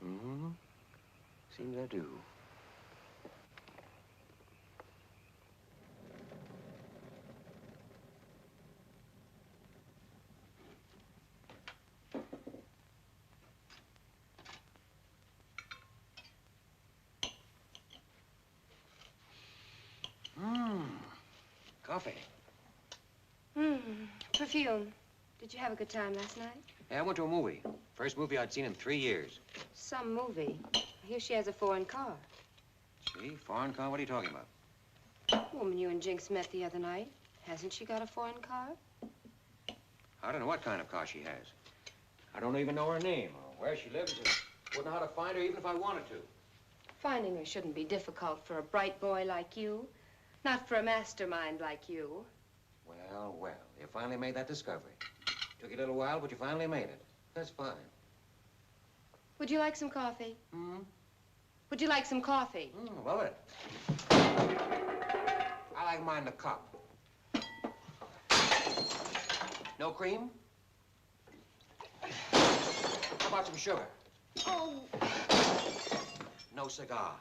Mm-hmm. Seems I do. Coffee. Perfume. Did you have a good time last night? Yeah, I went to a movie. First movie I'd seen in 3 years. Some movie. I hear she has a foreign car. See? Foreign car? What are you talking about? Woman you and Jinx met the other night. Hasn't she got a foreign car? I don't know what kind of car she has. I don't even know her name or where she lives. Wouldn't know how to find her even if I wanted to. Finding her shouldn't be difficult for a bright boy like you. Not for a mastermind like you. Well, well, you finally made that discovery. Took you a little while, but you finally made it. That's fine. Would you like some coffee? Would you like some coffee? Love it. I like mine in a cup. No cream? How about some sugar? Oh. No cigar.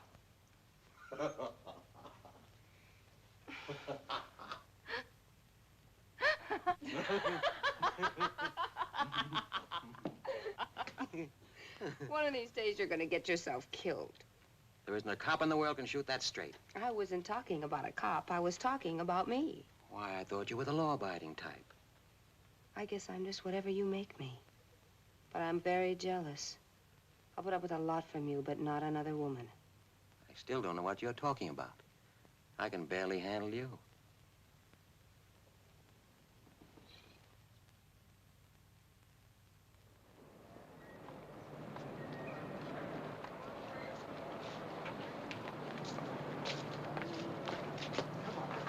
One of these days you're going to get yourself killed. There isn't a cop in the world can shoot that straight. I wasn't talking about a cop. I was talking about me. Why, I thought you were the law-abiding type. I guess I'm just whatever you make me. But I'm very jealous. I'll put up with a lot from you, but not another woman. I still don't know what you're talking about. I can barely handle you.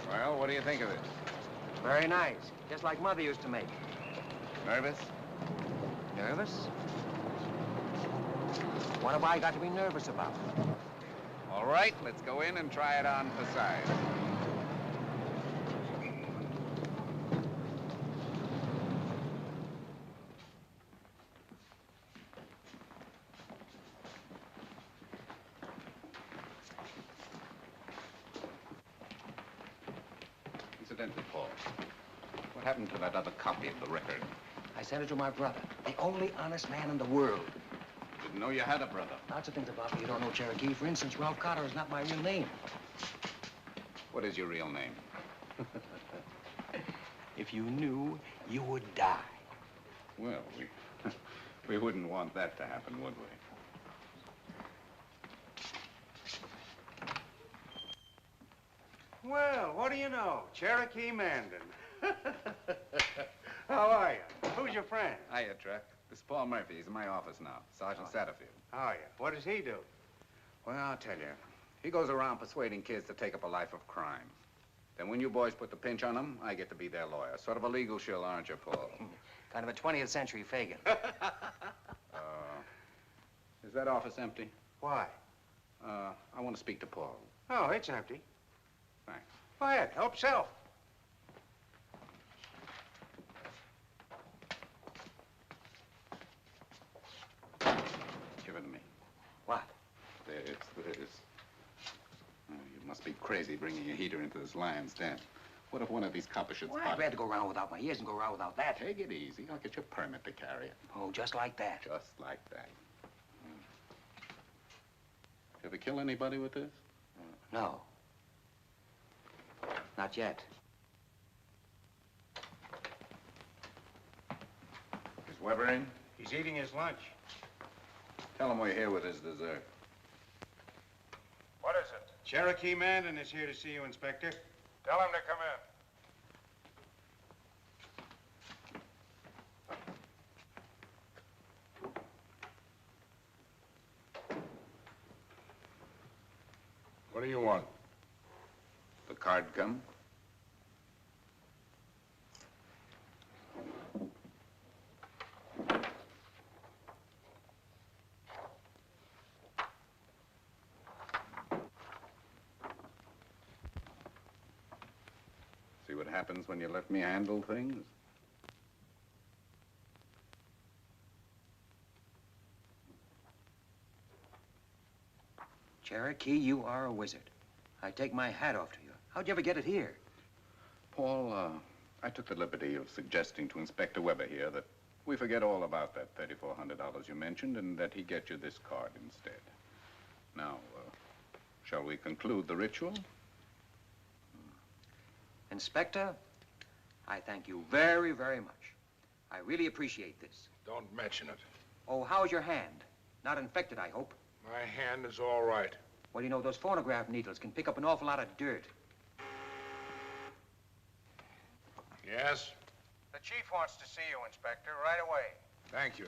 Well, what do you think of it? Very nice. Just like Mother used to make. Nervous? Nervous? What have I got to be nervous about? All right, let's go in and try it on for size. Incidentally, Paul, what happened to that other copy of the record? I sent it to my brother, the only honest man in the world. Didn't know you had a brother. Lots of things about me you don't know, Cherokee. For instance, Ralph Cotter is not my real name. What is your real name? If you knew, you would die. Well, we wouldn't want that to happen, would we? Well, what do you know? Cherokee Mandon. How are you? Who's your friend? Hiya, Truck. This is Paul Murphy. He's in my office now. Sergeant Satterfield. How are you? What does he do? Well, I'll tell you. He goes around persuading kids to take up a life of crime. Then when you boys put the pinch on them, I get to be their lawyer. Sort of a legal shill, aren't you, Paul? Kind of a 20th century Fagin. Is that office empty? Why? I want to speak to Paul. Oh, it's empty. Thanks. Quiet. Help yourself. Give it to me. What? This. You must be crazy bringing a heater into this lion's den. What if one of these coppers should Well, spot I'd rather go around without my ears than go around without that. Take it easy. I'll get your permit to carry it. Oh, just like that. Just like that. You ever kill anybody with this? No. Not yet. Weber in? He's eating his lunch. Tell him we're here with his dessert. What is it? Cherokee Mandon is here to see you, Inspector. Tell him to come in. What do you want? The card come? See what happens when you let me handle things? Cherokee, you are a wizard. I take my hat off to you. How'd you ever get it here? Paul, I took the liberty of suggesting to Inspector Weber here that we forget all about that $3,400 you mentioned and that he get you this card instead. Now, shall we conclude the ritual? Inspector, I thank you very, very much. I really appreciate this. Don't mention it. Oh, how's your hand? Not infected, I hope. My hand is all right. Well, you know, those phonograph needles can pick up an awful lot of dirt. Yes? The chief wants to see you, Inspector, right away. Thank you.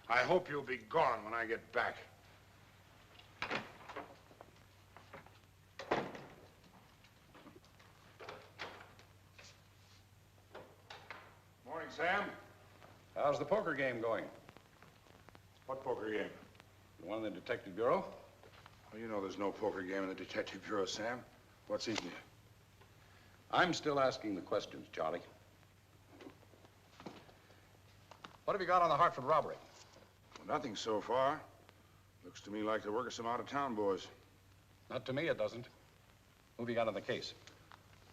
I hope you'll be gone when I get back. Morning, Sam. How's the poker game going? What poker game? The one in the Detective Bureau? Well, you know there's no poker game in the Detective Bureau, Sam. What's eating you? I'm still asking the questions, Charlie. What have you got on the Hartford robbery? Well, nothing so far. Looks to me like the work of some out-of-town boys. Not to me, it doesn't. Who have you got on the case?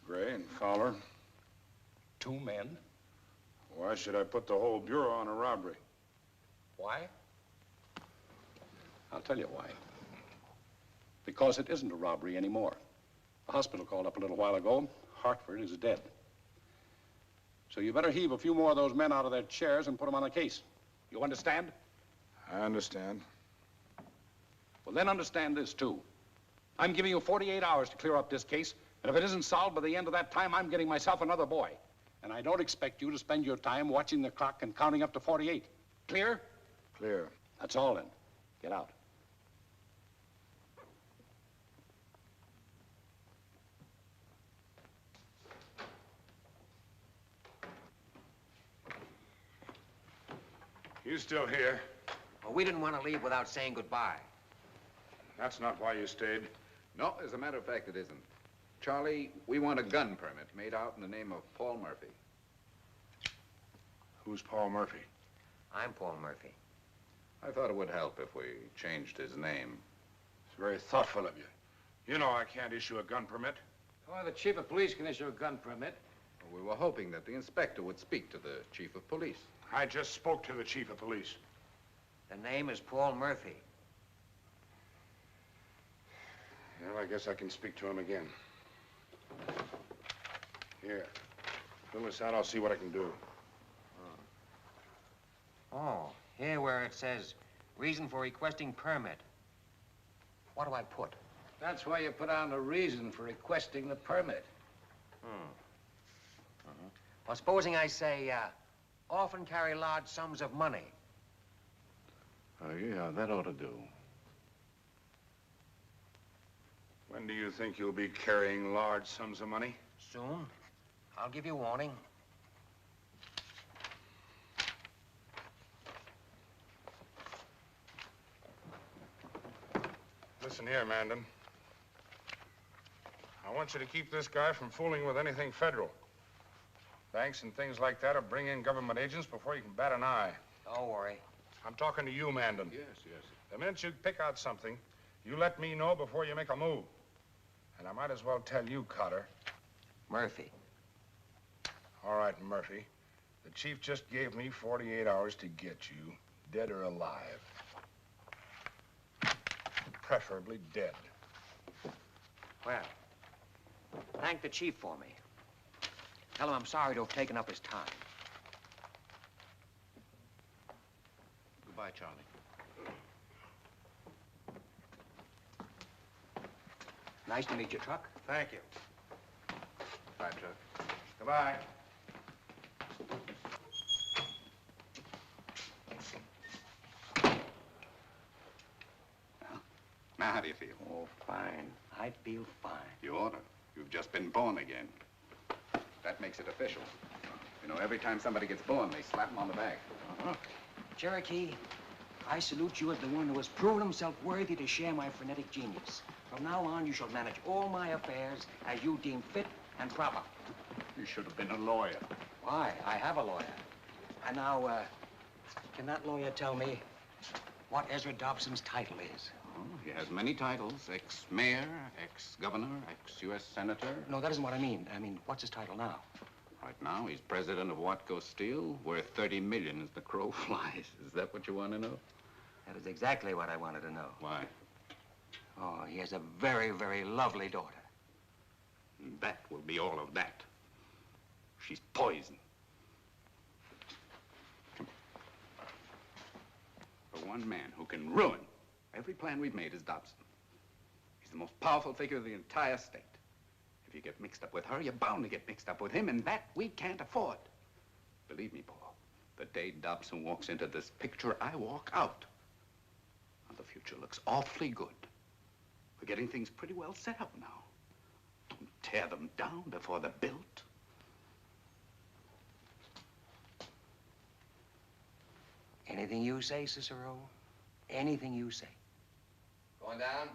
Gray and Fowler. 2 men? Why should I put the whole Bureau on a robbery? Why? I'll tell you why. Because it isn't a robbery anymore. The hospital called up a little while ago. Hartford is dead. So you better heave a few more of those men out of their chairs and put them on the case. You understand? I understand. Well, then understand this, too. I'm giving you 48 hours to clear up this case, and if it isn't solved by the end of that time, I'm getting myself another boy. And I don't expect you to spend your time watching the clock and counting up to 48. Clear? Clear. That's all, then. Get out. You still here? Well, we didn't want to leave without saying goodbye. That's not why you stayed. No, as a matter of fact, it isn't. Charlie, we want a gun permit made out in the name of Paul Murphy. Who's Paul Murphy? I'm Paul Murphy. I thought it would help if we changed his name. It's very thoughtful of you. You know I can't issue a gun permit. Well, the chief of police can issue a gun permit. We were hoping that the inspector would speak to the chief of police. I just spoke to the chief of police. The name is Paul Murphy. Well, I guess I can speak to him again. Here. Fill this out, I'll see what I can do. Oh, here where it says, reason for requesting permit. What do I put? That's why you put on the reason for requesting the permit. Well, supposing I say, often carry large sums of money. Oh, yeah, that ought to do. When do you think you'll be carrying large sums of money? Soon. I'll give you warning. Listen here, Manden. I want you to keep this guy from fooling with anything federal. Banks and things like that will bring in government agents before you can bat an eye. Don't worry. I'm talking to you, Manden. Yes, yes. The minute you pick out something, you let me know before you make a move. And I might as well tell you, Cotter. Murphy. All right, Murphy. The chief just gave me 48 hours to get you, dead or alive. Preferably dead. Well, Thank the chief for me. Tell him I'm sorry to have taken up his time. Goodbye, Charlie. Nice to meet you, Truck. Thank you. Bye, Chuck. Goodbye. Now, how do you feel? Oh, fine. I feel fine. You ought to. You've just been born again. That makes it official. You know, every time somebody gets born, they slap him on the back. Cherokee, I salute you as the one who has proven himself worthy to share my frenetic genius. From now on, you shall manage all my affairs as you deem fit and proper. You should have been a lawyer. Why? I have a lawyer. And now, can that lawyer tell me what Ezra Dobson's title is? Oh, he has many titles. Ex-mayor, ex-governor, ex-U.S. senator. No, that isn't what I mean. I mean, what's his title now? Right now, he's president of Watco Steel, worth $30 million as the crow flies. Is that what you want to know? That is exactly what I wanted to know. Why? Oh, he has a very, very lovely daughter. And that will be all of that. She's poison. Come here. The one man who can ruin every plan we've made is Dobson. He's the most powerful figure of the entire state. If you get mixed up with her, you're bound to get mixed up with him, and that we can't afford. Believe me, Paul, the day Dobson walks into this picture, I walk out. Now, the future looks awfully good. We're getting things pretty well set up now. Don't tear them down before they're built. Anything you say, Cicero. Anything you say. Going down?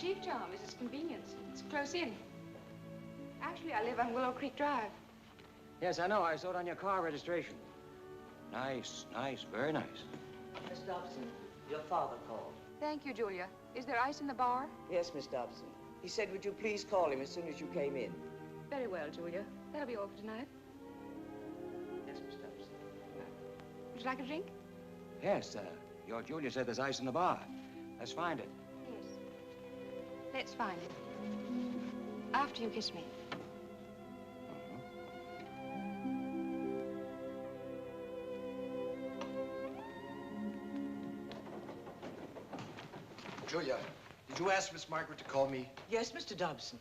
Chief Charm is his convenience. It's close in. Actually, I live on Willow Creek Drive. Yes, I know. I saw it on your car registration. Nice, nice, very nice. Miss Dobson, your father called. Thank you, Julia. Is there ice in the bar? Yes, Miss Dobson. He said, would you please call him as soon as you came in? Very well, Julia. That'll be all for tonight. Yes, Miss Dobson. Would you like a drink? Yes, your Julia said there's ice in the bar. Let's find it. Yes. Let's find it. After you kiss me. Julia, did you ask Miss Margaret to call me? Yes, Mr. Dobson.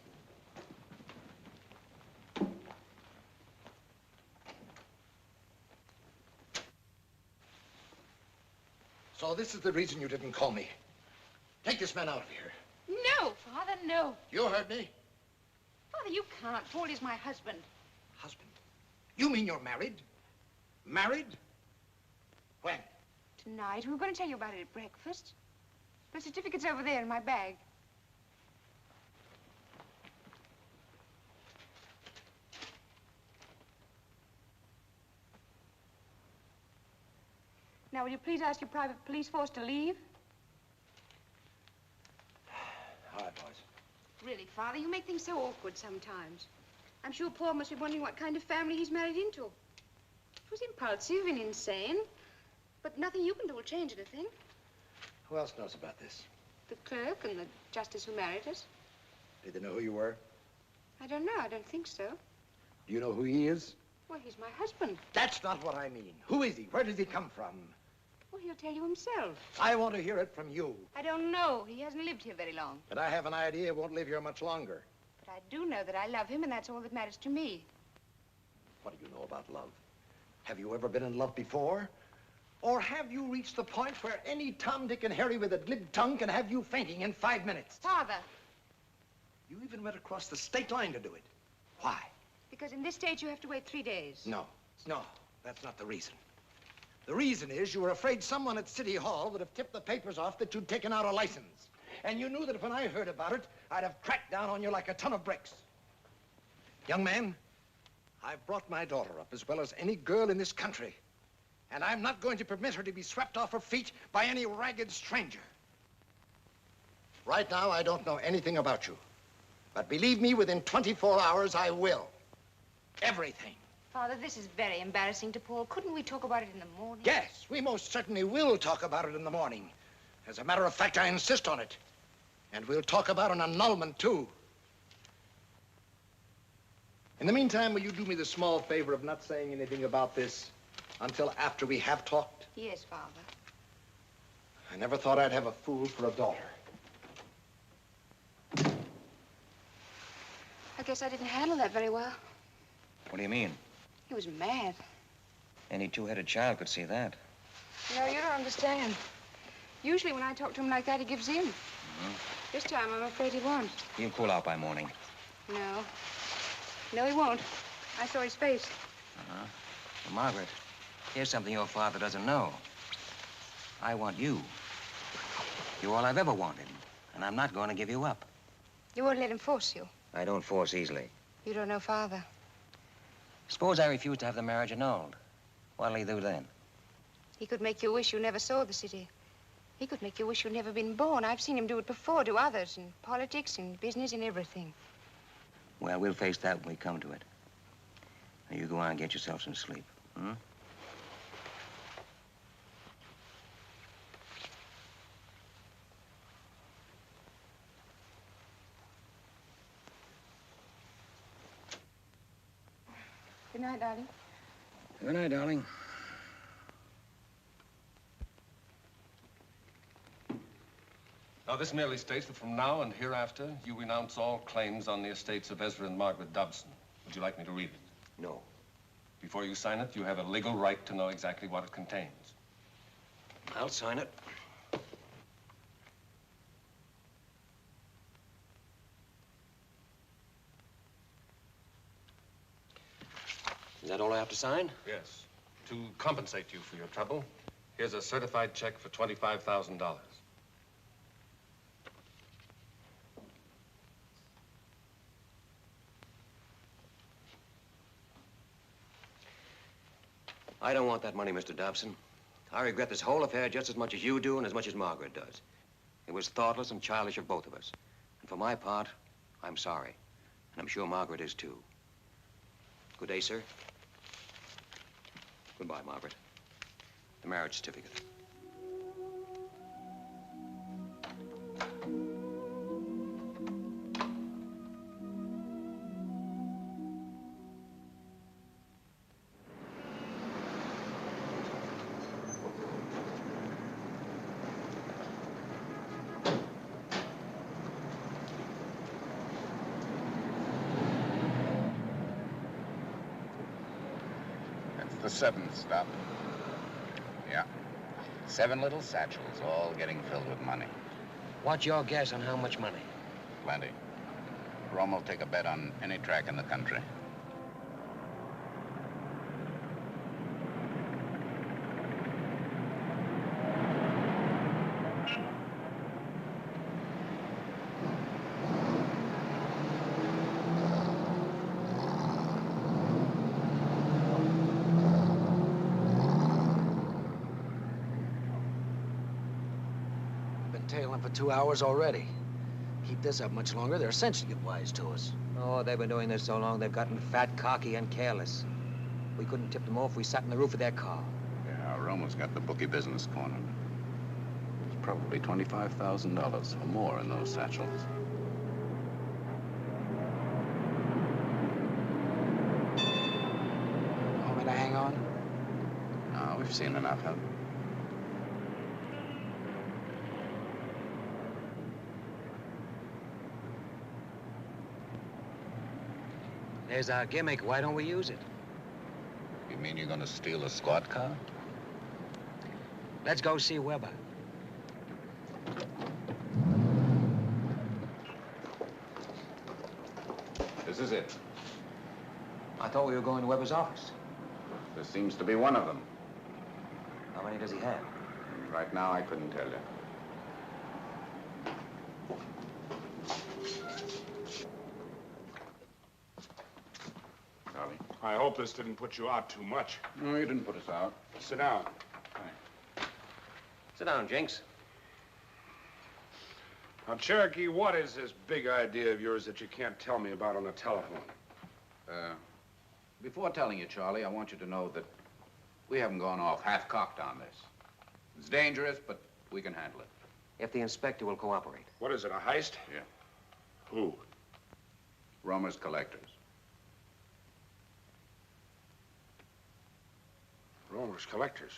So this is the reason you didn't call me. Take this man out of here. No, Father, no. You heard me. Father, you can't. Paul is my husband. Husband? You mean you're married? Married? When? Tonight. We were going to tell you about it at breakfast. The certificate's over there in my bag. Now, will you please ask your private police force to leave? All right, boys. Really, Father, you make things so awkward sometimes. I'm sure Paul must be wondering what kind of family he's married into. It was impulsive and insane, but nothing you can do will change anything. Who else knows about this? The clerk and the justice who married us. Did they know who you were? I don't know. I don't think so. Do you know who he is? Well, he's my husband. That's not what I mean. Who is he? Where does he come from? Well, he'll tell you himself. I want to hear it from you. I don't know. He hasn't lived here very long. But I have an idea he won't live here much longer. But I do know that I love him, and that's all that matters to me. What do you know about love? Have you ever been in love before? Or have you reached the point where any Tom, Dick, and Harry with a glib tongue can have you fainting in 5 minutes? Father. You even went across the state line to do it. Why? Because in this state, you have to wait 3 days. No, no. That's not the reason. The reason is you were afraid someone at City Hall would have tipped the papers off that you'd taken out a license. And you knew that when I heard about it, I'd have cracked down on you like a ton of bricks. Young man, I've brought my daughter up as well as any girl in this country. And I'm not going to permit her to be swept off her feet by any ragged stranger. Right now, I don't know anything about you. But believe me, within 24 hours, I will. Everything. Father, this is very embarrassing to Paul. Couldn't we talk about it in the morning? Yes, we most certainly will talk about it in the morning. As a matter of fact, I insist on it. And we'll talk about an annulment, too. In the meantime, will you do me the small favor of not saying anything about this until after we have talked? Yes, Father. I never thought I'd have a fool for a daughter. I guess I didn't handle that very well. What do you mean? He was mad. Any two-headed child could see that. No, you don't understand. Usually when I talk to him like that, he gives in. This time, I'm afraid he won't. He'll cool out by morning. No. No, he won't. I saw his face. Well, Margaret, here's something your father doesn't know. I want you. You're all I've ever wanted, and I'm not going to give you up. You won't let him force you. I don't force easily. You don't know Father. Suppose I refuse to have the marriage annulled. What'll he do then? He could make you wish you never saw the city. He could make you wish you'd never been born. I've seen him do it before to others, in politics, in business, in everything. Well, we'll face that when we come to it. Now, you go on and get yourself some sleep, hmm? Good night, darling. Good night, darling. Now, this merely states that from now and hereafter, you renounce all claims on the estates of Ezra and Margaret Dobson. Would you like me to read it? No. Before you sign it, you have a legal right to know exactly what it contains. I'll sign it. Is that all I have to sign? Yes. To compensate you for your trouble, here's a certified check for $25,000. I don't want that money, Mr. Dobson. I regret this whole affair just as much as you do and as much as Margaret does. It was thoughtless and childish of both of us. And for my part, I'm sorry. And I'm sure Margaret is, too. Good day, sir. Goodbye, Margaret. The marriage certificate. The seventh stop. Yeah. 7 little satchels, all getting filled with money. What's your guess on how much money? Plenty. Rome will take a bet on any track in the country. Tailing for 2 hours already. Keep this up much longer, they're essentially get wise to us. Oh, they've been doing this so long, they've gotten fat, cocky, and careless. We couldn't tip them off if we sat in the roof of their car. Yeah, Roma's got the bookie business cornered. There's probably $25,000 or more in those satchels. Want me to hang on? No, we've seen enough of it. There's our gimmick. Why don't we use it? You mean you're gonna steal a squad car? Let's go see Weber. This is it. I thought we were going to Weber's office. This seems to be one of them. How many does he have? Right now, I couldn't tell you. Charlie? I hope this didn't put you out too much. No, you didn't put us out. Sit down. Sit down, Jinx. Now, Cherokee, what is this big idea of yours that you can't tell me about on the telephone? Before telling you, Charlie, I want you to know that we haven't gone off half-cocked on this. It's dangerous, but we can handle it. If the inspector will cooperate. What is it, a heist? Yeah. Who? Romer's collectors. Romer's collectors?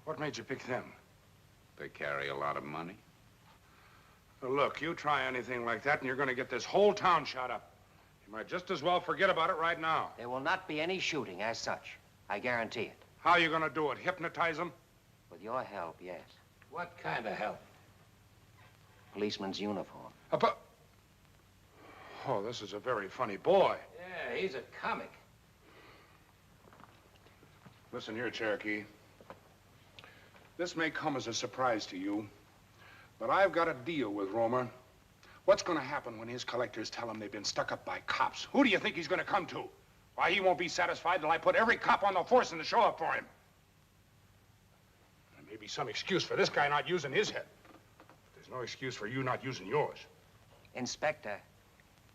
What made you pick them? They carry a lot of money. Well, look, you try anything like that and you're going to get this whole town shot up. You might just as well forget about it right now. There will not be any shooting as such. I guarantee it. How are you going to do it? Hypnotize them? With your help, yes. What kind of help? Policeman's uniform. Oh, this is a very funny boy. Yeah, he's a comic. Listen here, Cherokee. This may come as a surprise to you, but I've got a deal with Romer. What's going to happen when his collectors tell him they've been stuck up by cops? Who do you think he's going to come to? Why, he won't be satisfied till I put every cop on the force in to show up for him. There may be some excuse for this guy not using his head. But there's no excuse for you not using yours. Inspector,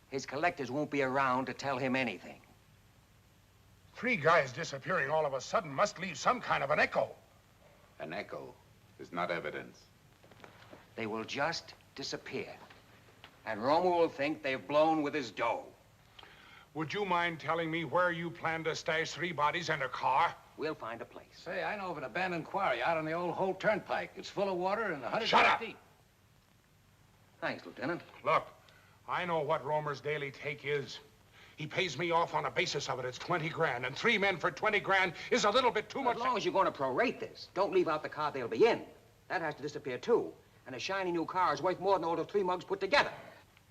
his collectors won't be around to tell him anything. 3 guys disappearing all of a sudden must leave some kind of an echo. An echo is not evidence. They will just disappear. And Romer will think they've blown with his dough. Would you mind telling me where you plan to stash 3 bodies and a car? We'll find a place. Say, I know of an abandoned quarry out on the old Holt Turnpike. It's full of water and 100 Shut feet up! deep. Thanks, Lieutenant. Look, I know what Romer's daily take is. He pays me off on a basis of it. It's 20 grand, and 3 men for 20 grand is a little bit too much. As long as you're going to prorate this, don't leave out the car they'll be in. That has to disappear, too. And a shiny new car is worth more than all the 3 mugs put together.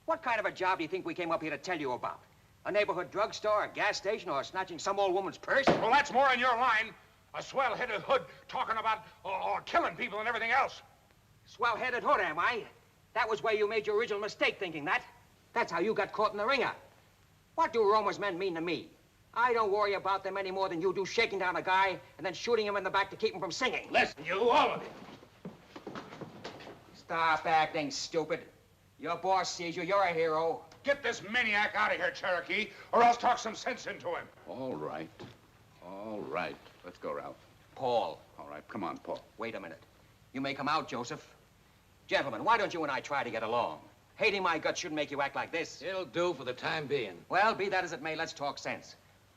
What kind of a job do you think we came up here to tell you about? A neighborhood drugstore, a gas station, or snatching some old woman's purse? Well, that's more in your line. A swell-headed hood talking about or killing people and everything else. Swell-headed hood, am I? That was where you made your original mistake thinking that. That's how you got caught in the ringer. What do Romer's men mean to me? I don't worry about them any more than you do shaking down a guy and then shooting him in the back to keep him from singing. Listen, you, all of you. Stop acting stupid. Your boss sees you. You're a hero. Get this maniac out of here, Cherokee, or else talk some sense into him. All right. All right. Let's go, Ralph. Paul. All right, come on, Paul. Wait a minute. You may come out, Joseph. Gentlemen, why don't you and I try to get along? Hating my guts shouldn't make you act like this. It'll do for the time being. Well, be that as it may, let's talk sense.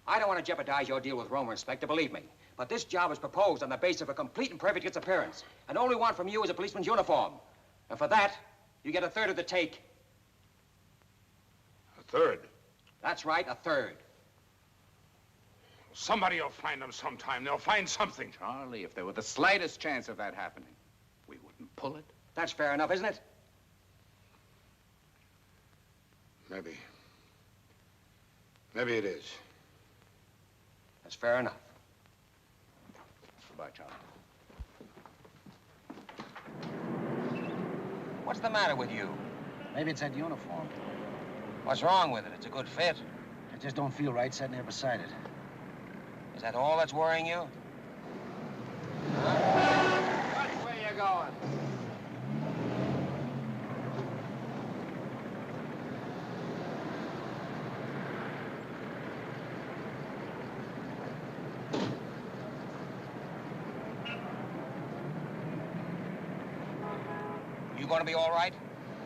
I don't want to jeopardize your deal with Romer, Inspector, believe me. But this job is proposed on the basis of a complete and perfect disappearance. And all we want from you is a policeman's uniform. And for that, you get 1/3 of the take. 1/3? That's right, 1/3. Somebody will find them sometime. They'll find something. Charlie, if there were the slightest chance of that happening, we wouldn't pull it. That's fair enough, isn't it? Maybe. Maybe it is. That's fair enough. Goodbye, Charlie. What's the matter with you? Maybe it's that uniform. What's wrong with it? It's a good fit. I just don't feel right sitting here beside it. Is that all that's worrying you? Which way you going? You gonna be all right?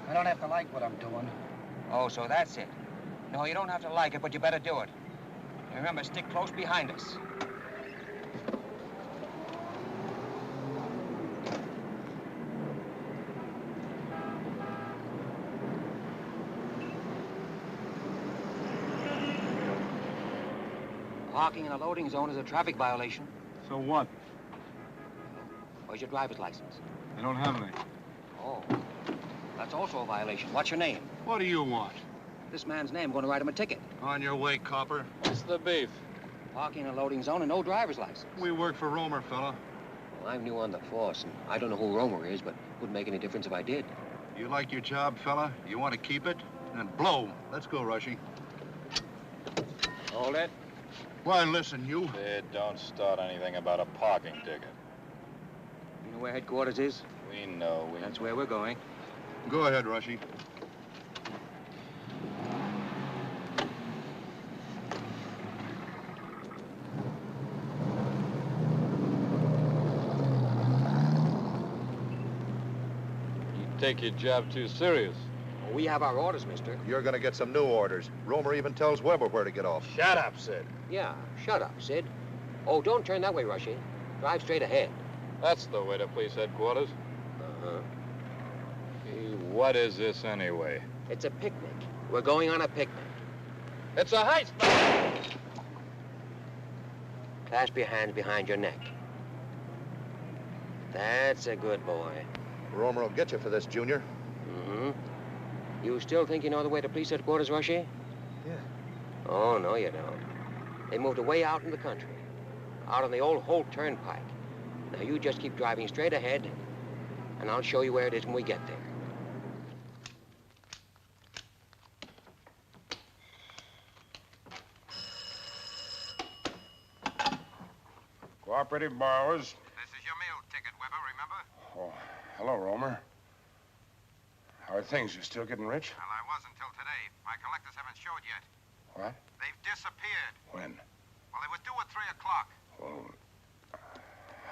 I don't have to like what I'm doing. Oh, so that's it. No, you don't have to like it, but you better do it. Remember, stick close behind us. Parking in a loading zone is a traffic violation. So what? Where's your driver's license? I don't have any. Oh, that's also a violation. What's your name? What do you want? This man's name. I'm going to write him a ticket. On your way, copper. What's the beef? parking and loading zone and no driver's license. We work for Romer, fella. Well, I'm new on the force, and I don't know who Romer is, but wouldn't make any difference if I did. You like your job, fella? You want to keep it? Then blow. Let's go, Rushy. Hold it. Why, listen, you. Sid, don't start anything about a parking ticket. You know where headquarters is? We know. That's where we're going. Go ahead, Rushy. You take your job too serious. Well, we have our orders, mister. You're gonna get some new orders. Romer even tells Weber where to get off. Shut up, Sid. Yeah, shut up, Sid. Oh, don't turn that way, Rushy. Drive straight ahead. That's the way to police headquarters. Uh-huh. Hey, what is this anyway? It's a picnic. We're going on a picnic. It's a heist! Clasp your hands behind your neck. That's a good boy. Romer will get you for this, Junior. Mm-hmm. You still think you know the way to police headquarters, Rushy? Yeah. Oh, no, you don't. They moved away out in the country, out on the old Holt Turnpike. Now, you just keep driving straight ahead, and I'll show you where it is when we get there. Cooperative borrowers. This is your meal ticket, Weber, remember? Oh, hello, Romer. How are things? You still getting rich? Well, I was until today. My collectors haven't showed yet. What? They've disappeared. When? Well, they were due at 3 o'clock. Well,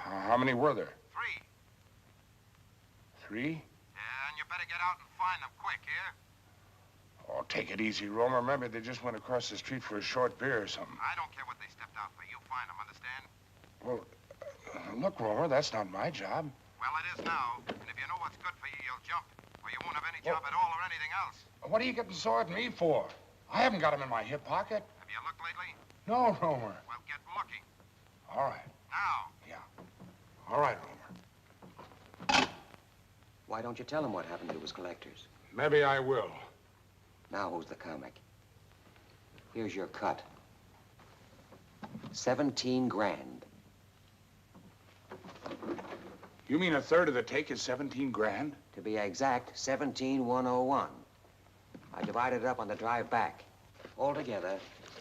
how many were there? 3. 3? Yeah, and you better get out and find them quick, here. Oh, take it easy, Romer. Maybe they just went across the street for a short beer or something. I don't care what they stepped out for. You find them, understand? Well, look, Romer, that's not my job. Well, it is now. And if you know what's good for you, you'll jump. Or you won't have any job at all or anything else. What are you getting so at me for? I haven't got him in my hip pocket. Have you looked lately? No, Romer. Well, get looking. All right. Now. All right, Romer. Why don't you tell him what happened to his collectors? Maybe I will. Now, who's the comic? Here's your cut. 17 grand. You mean a third of the take is 17 grand? To be exact, 17,101. I divided it up on the drive back. Altogether,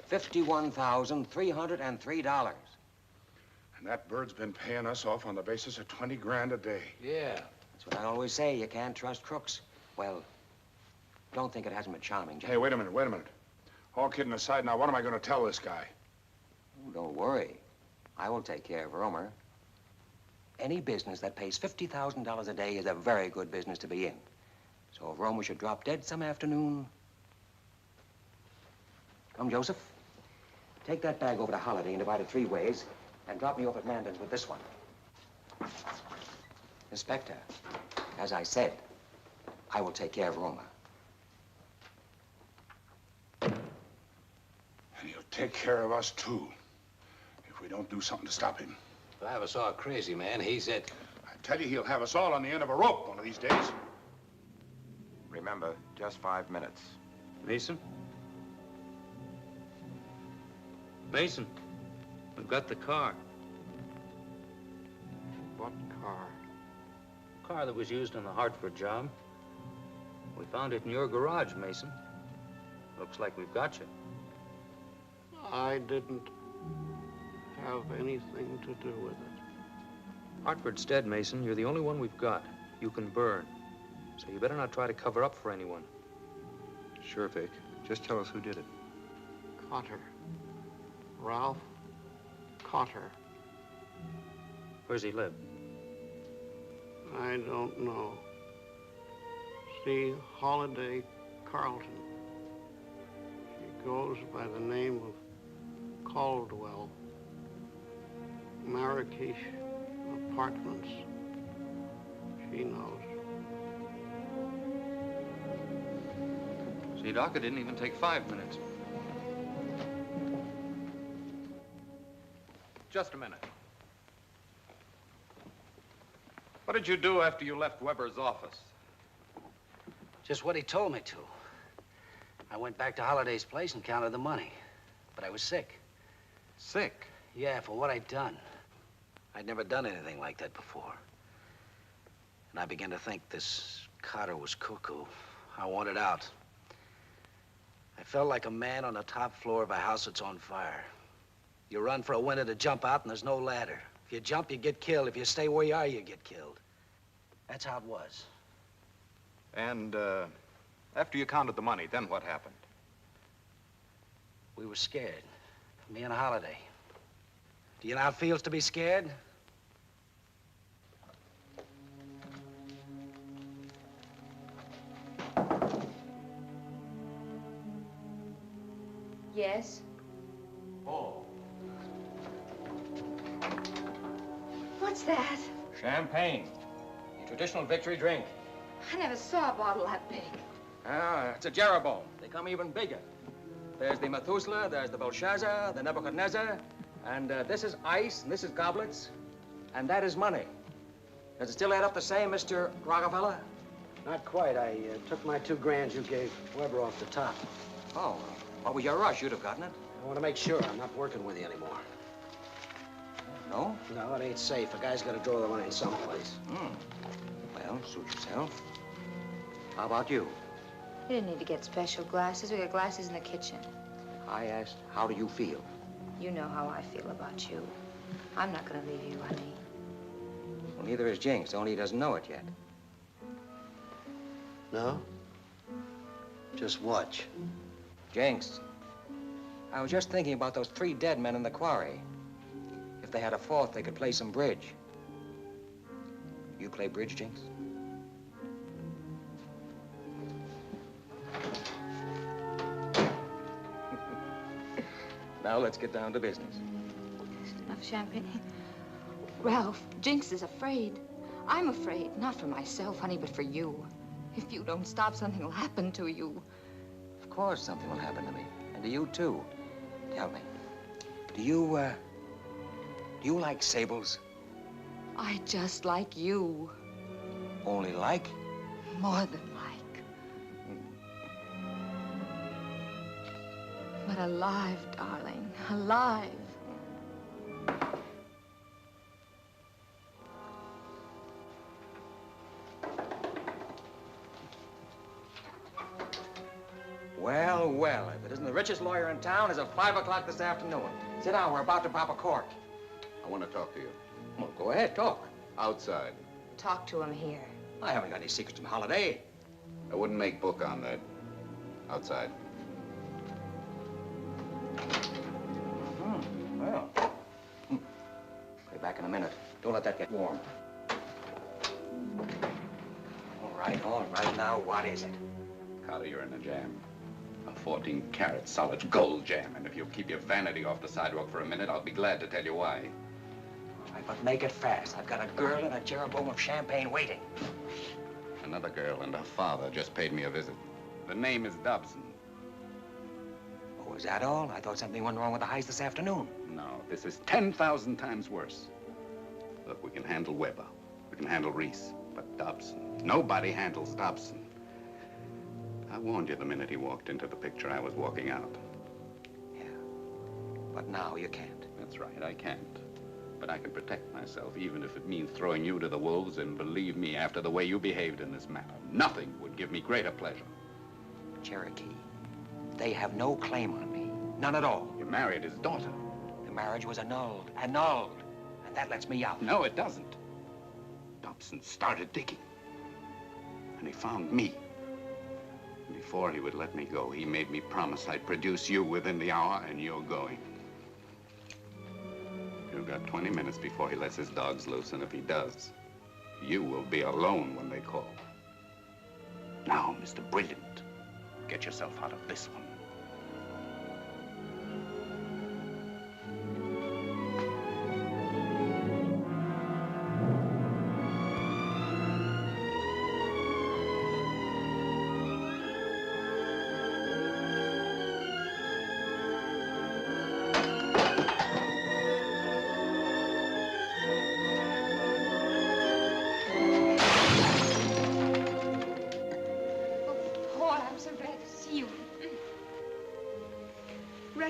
$51,303. And that bird's been paying us off on the basis of 20 grand a day. Yeah. That's what I always say. You can't trust crooks. Well, don't think it hasn't been charming, Jack. Hey, wait a minute. All kidding aside, now, what am I going to tell this guy? Oh, don't worry. I will take care of Romer. Any business that pays $50,000 a day is a very good business to be in. So if Romer should drop dead some afternoon... Come, Joseph. Take that bag over to Holiday and divide it 3 ways, and drop me off at Manden's with this one. Inspector, as I said, I will take care of Romer. And he'll take care of us, too, if we don't do something to stop him. If I ever saw a crazy man, he's it. I tell you, he'll have us all on the end of a rope one of these days. Remember, just 5 minutes. Mason? Mason, we've got the car. What car? Car that was used in the Hartford job. We found it in your garage, Mason. Looks like we've got you. I didn't have anything to do with it. Hartford's dead, Mason. You're the only one we've got. You can burn. So you better not try to cover up for anyone. Sure, Vic. Just tell us who did it. Cotter. Ralph Cotter. Where's he live? I don't know. See, Holiday Carleton. She goes by the name of Caldwell. Marrakesh Apartments. She knows. See, Doc, it didn't even take 5 minutes. Just a minute. What did you do after you left Weber's office? Just what he told me to. I went back to Holiday's place and counted the money. But I was sick. Sick? Yeah, for what I'd done. I'd never done anything like that before. And I began to think this Cotter was cuckoo. I wanted out. I felt like a man on the top floor of a house that's on fire. You run for a window to jump out, and there's no ladder. If you jump, you get killed. If you stay where you are, you get killed. That's how it was. And, after you counted the money, then what happened? We were scared. Me and Holiday. Do you know how it feels to be scared? Yes? Oh. What's that? Champagne. The traditional victory drink. I never saw a bottle that big. Ah, it's a Jeroboam. They come even bigger. There's the Methuselah, there's the Belshazzar, the Nebuchadnezzar, and this is ice, and this is goblets, and that is money. Does it still add up the same, Mr. Rockefeller? Not quite. I took my $2,000 you gave Weber off the top. Oh, what was your rush? You'd have gotten it. I want to make sure I'm not working with you anymore. No? No, it ain't safe. A guy's got to draw the line someplace. Well, suit yourself. How about you? You didn't need to get special glasses. We got glasses in the kitchen. I asked, how do you feel? You know how I feel about you. I'm not gonna leave you, honey. Well, neither is Jinx, only he doesn't know it yet. No? Just watch. Jinx, I was just thinking about those 3 dead men in the quarry. If they had a fourth, they could play some bridge. You play bridge, Jinx? Now let's get down to business. Enough champagne. Ralph, Jinx is afraid. I'm afraid, not for myself, honey, but for you. If you don't stop, something will happen to you. Of course something will happen to me, and to you too. Tell me, do you like sables? I just like you. Only like? More than like. But alive, darling, alive. Well, well, if it isn't the richest lawyer in town, it's at 5 o'clock this afternoon. Sit down, we're about to pop a cork. I want to talk to you. Well, go ahead, talk. Outside. Talk to him here. I haven't got any secrets from Holiday. I wouldn't make book on that. Outside. Well. Be back in a minute. Don't let that get warm. All right. Now, what is it? Cotter, you're in a jam. A 14-carat solid gold jam. And if you'll keep your vanity off the sidewalk for a minute, I'll be glad to tell you why. All right, but make it fast. I've got a girl and a Jeroboam of champagne waiting. Another girl and her father just paid me a visit. The name is Dobson. Oh, is that all? I thought something went wrong with the heist this afternoon. No, this is 10,000 times worse. Look, we can handle Weber. We can handle Reece. But Dobson, nobody handles Dobson. I warned you the minute he walked into the picture. I was walking out. Yeah, but now you can't. That's right, I can't. But I can protect myself, even if it means throwing you to the wolves. And believe me, after the way you behaved in this matter, nothing would give me greater pleasure. Cherokee, they have no claim on me. None at all. You married his daughter. The marriage was annulled. Annulled. And that lets me out. No, it doesn't. Dobson started digging. And he found me. And before he would let me go, he made me promise I'd produce you within the hour, and you're going. You've got 20 minutes before he lets his dogs loose, and if he does, you will be alone when they call. Now, Mr. Brilliant, get yourself out of this one.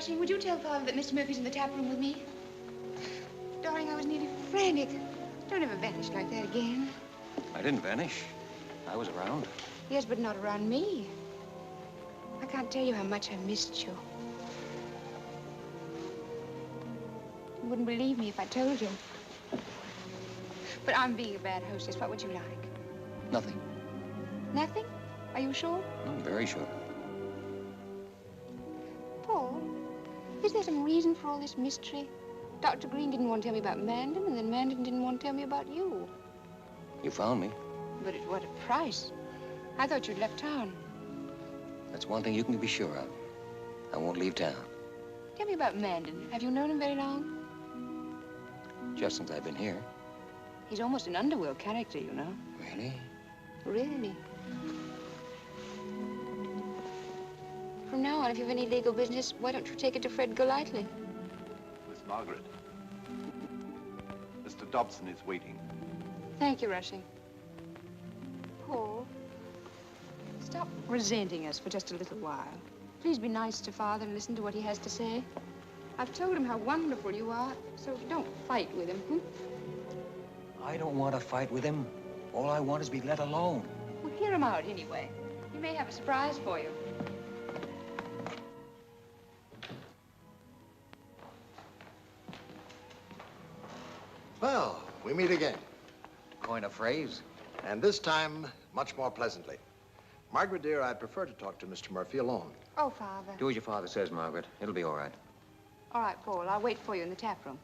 Rushing, would you tell Father that Mr. Murphy's in the tap room with me? Darling, I was nearly frantic. Don't ever vanish like that again. I didn't vanish. I was around. Yes, but not around me. I can't tell you how much I missed you. You wouldn't believe me if I told you. But I'm being a bad hostess. What would you like? Nothing. Nothing? Are you sure? I'm very sure. Paul, is there some reason for all this mystery? Dr. Green didn't want to tell me about Manden, and then Manden didn't want to tell me about you. You found me. But at what a price? I thought you'd left town. That's one thing you can be sure of. I won't leave town. Tell me about Manden. Have you known him very long? Just since I've been here. He's almost an underworld character, you know. Really? Really. From now on, if you've any legal business, why don't you take it to Fred Golightly? Miss Margaret. Mr. Dobson is waiting. Thank you, Rushing. Paul, stop resenting us for just a little while. Please be nice to Father and listen to what he has to say. I've told him how wonderful you are, so don't fight with him, hmm? I don't want to fight with him. All I want is to be let alone. Well, hear him out anyway. He may have a surprise for you. Well, we meet again. Coin a phrase. And this time, much more pleasantly. Margaret, dear, I prefer to talk to Mr. Murphy alone. Oh, Father. Do as your father says, Margaret. It'll be all right. All right, Paul. I'll wait for you in the tap room.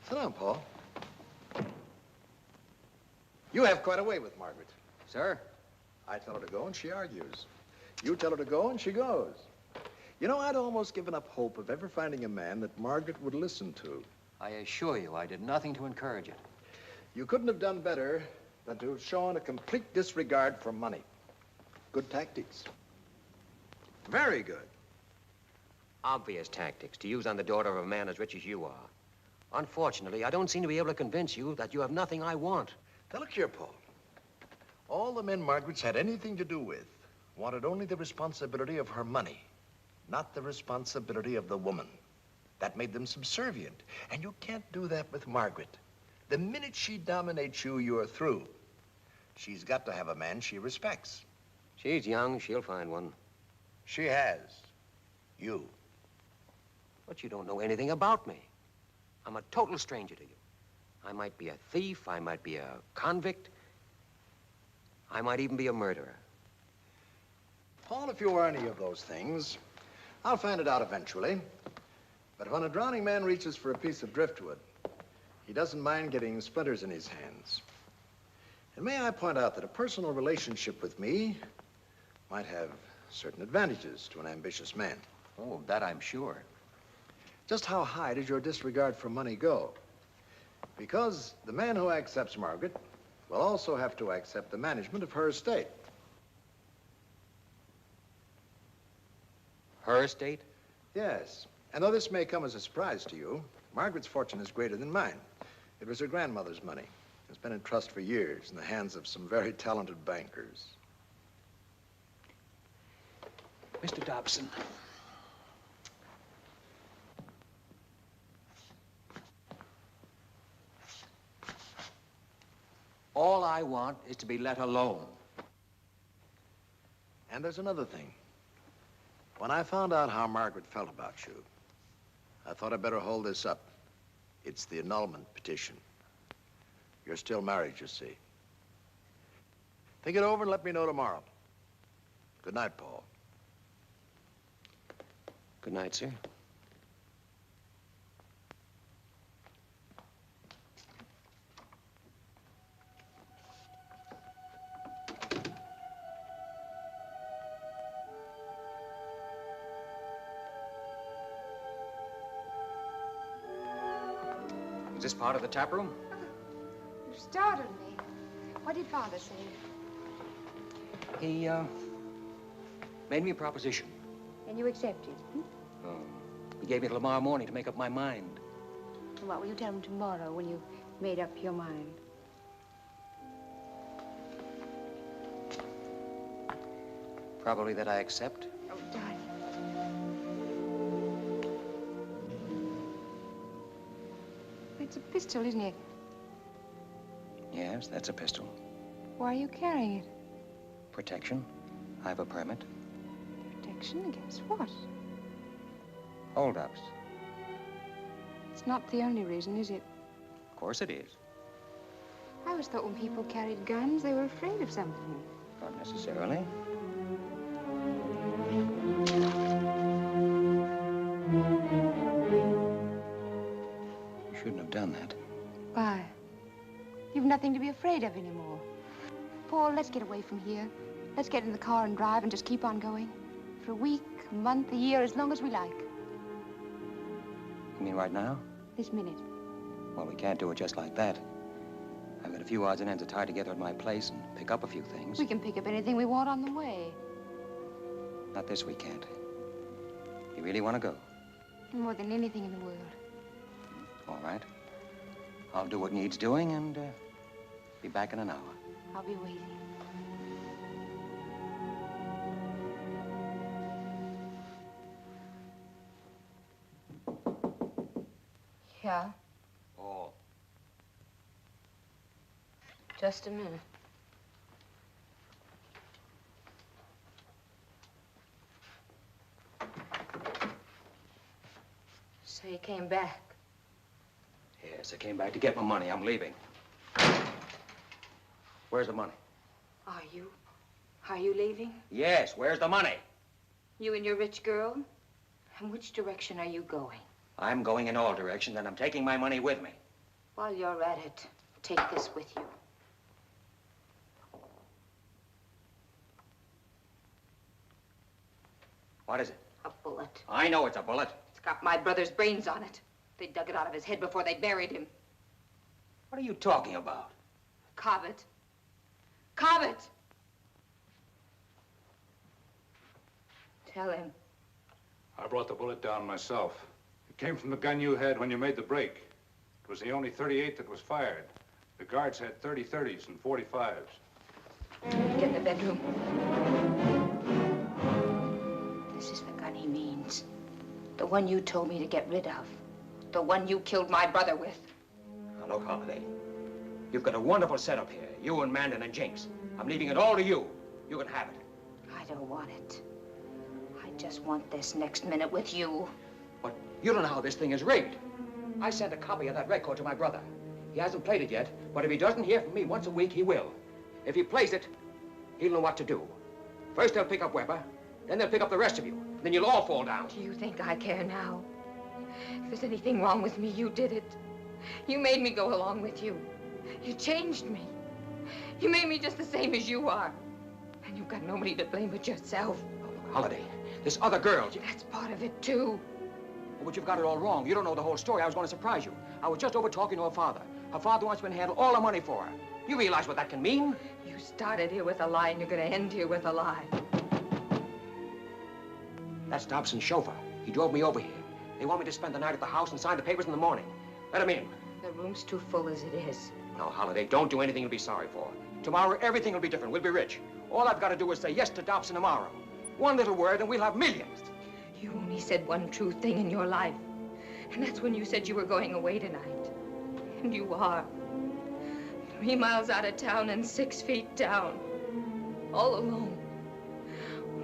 Sit down, Paul. You have quite a way with Margaret. Sir? I tell her to go and she argues. You tell her to go and she goes. You know, I'd almost given up hope of ever finding a man that Margaret would listen to. I assure you, I did nothing to encourage it. You couldn't have done better than to have shown a complete disregard for money. Good tactics. Very good. Obvious tactics to use on the daughter of a man as rich as you are. Unfortunately, I don't seem to be able to convince you that you have nothing I want. Now, look here, Paul. All the men Margaret's had anything to do with wanted only the responsibility of her money, not the responsibility of the woman. That made them subservient. And you can't do that with Margaret. The minute she dominates you, you're through. She's got to have a man she respects. She's young. She'll find one. She has. You. But you don't know anything about me. I'm a total stranger to you. I might be a thief. I might be a convict. I might even be a murderer. Paul, if you are any of those things, I'll find it out eventually. But when a drowning man reaches for a piece of driftwood, he doesn't mind getting splinters in his hands. And may I point out that a personal relationship with me might have certain advantages to an ambitious man. Oh, that I'm sure. Just how high does your disregard for money go? Because the man who accepts Margaret will also have to accept the management of her estate. Her estate? Yes. And though this may come as a surprise to you, Margaret's fortune is greater than mine. It was her grandmother's money. It's been in trust for years in the hands of some very talented bankers. Mr. Dobson. All I want is to be let alone. And there's another thing. When I found out how Margaret felt about you, I thought I'd better hold this up. It's the annulment petition. You're still married, you see. Think it over and let me know tomorrow. Good night, Paul. Good night, sir. Is this part of the tap room? You startled me. What did Father say? He, made me a proposition. And you accepted, hmm? He gave me till tomorrow morning to make up my mind. What will you tell him tomorrow when you've made up your mind? Probably that I accept. Oh, darling. pistol, isn't it? Yes, that's a pistol. Why are you carrying it? Protection. I have a permit. Protection against what? Hold-ups. It's not the only reason, is it? Of course it is. I always thought when people carried guns, they were afraid of something. Not necessarily. You shouldn't have done that. Why? You've nothing to be afraid of anymore. Paul, let's get away from here. Let's get in the car and drive and just keep on going. For a week, a month, a year, as long as we like. You mean right now? This minute. Well, we can't do it just like that. I've got a few odds and ends to tie together at my place and pick up a few things. We can pick up anything we want on the way. Not this weekend. You really want to go? More than anything in the world. All right. I'll do what needs doing and be back in an hour. I'll be waiting. Yeah? Paul. Just a minute. So you came back? Yes, I came back to get my money. I'm leaving. Where's the money? Are you? Are you leaving? Yes, where's the money? You and your rich girl? And which direction are you going? I'm going in all directions, and I'm taking my money with me. While you're at it, take this with you. What is it? A bullet. I know it's a bullet. It's got my brother's brains on it. They dug it out of his head before they buried him. What are you talking about? Cobbett. Cobbett! Tell him. I brought the bullet down myself. It came from the gun you had when you made the break. It was the only .38 that was fired. The guards had 30-30s and 45s. Get in the bedroom. This is the gun he means. The one you told me to get rid of. The one you killed my brother with. Now, look, Holiday. You've got a wonderful setup here. You and Manden and Jinx. I'm leaving it all to you. You can have it. I don't want it. I just want this next minute with you. But you don't know how this thing is rigged. I sent a copy of that record to my brother. He hasn't played it yet, but if he doesn't hear from me once a week, he will. If he plays it, he'll know what to do. First they'll pick up Weber, then they'll pick up the rest of you. Then you'll all fall down. Do you think I care now? If there's anything wrong with me, you did it. You made me go along with you. You changed me. You made me just the same as you are. And you've got nobody to blame but yourself. Holiday, this other girl... That's part of it, too. But you've got it all wrong. You don't know the whole story. I was going to surprise you. I was just over talking to her father. Her father wants me to handle all the money for her. You realize what that can mean? You started here with a lie, and you're going to end here with a lie. That's Dobson's chauffeur. He drove me over here. They want me to spend the night at the house and sign the papers in the morning. Let him in. The room's too full as it is. No, Holiday, don't do anything you'll be sorry for. Tomorrow, everything will be different. We'll be rich. All I've got to do is say yes to Dobson tomorrow. One little word, and we'll have millions. You only said one true thing in your life. And that's when you said you were going away tonight. And you are. 3 miles out of town and 6 feet down. All alone.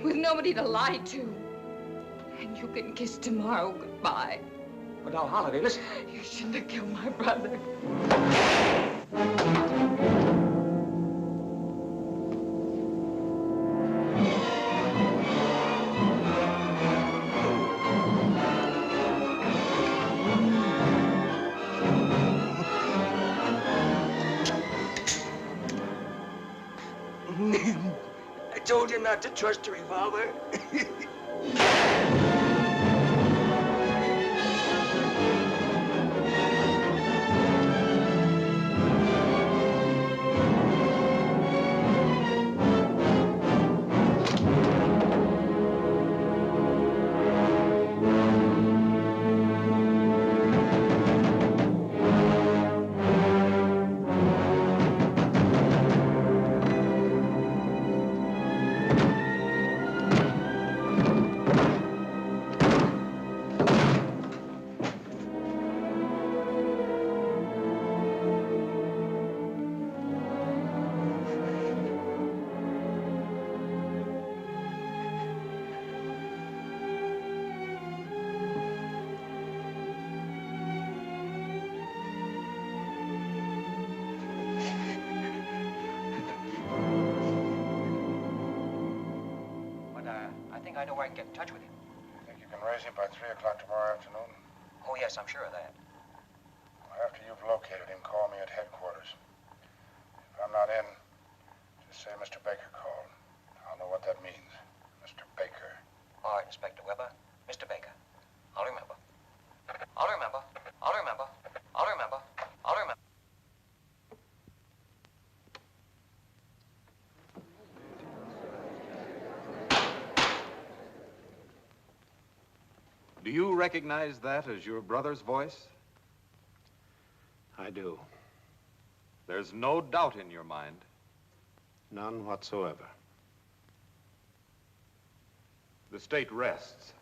With nobody to lie to. And you can kiss tomorrow goodbye. But now, Holiday, listen. You shouldn't have killed my brother. I told you not to trust a revolver. think I know where I can get in touch with him. Think you can raise him by 3 o'clock tomorrow afternoon? Oh, yes, I'm sure of that. After you've located him, call me at headquarters. If I'm not in, just say Mr. Baker called. I'll know what that means. Mr. Baker. All right, Inspector Weber. Mr. Baker. I'll remember. I'll remember. I'll remember. I'll remember. I'll remember. Do you recognize that as your brother's voice? I do. There's no doubt in your mind. None whatsoever. The state rests.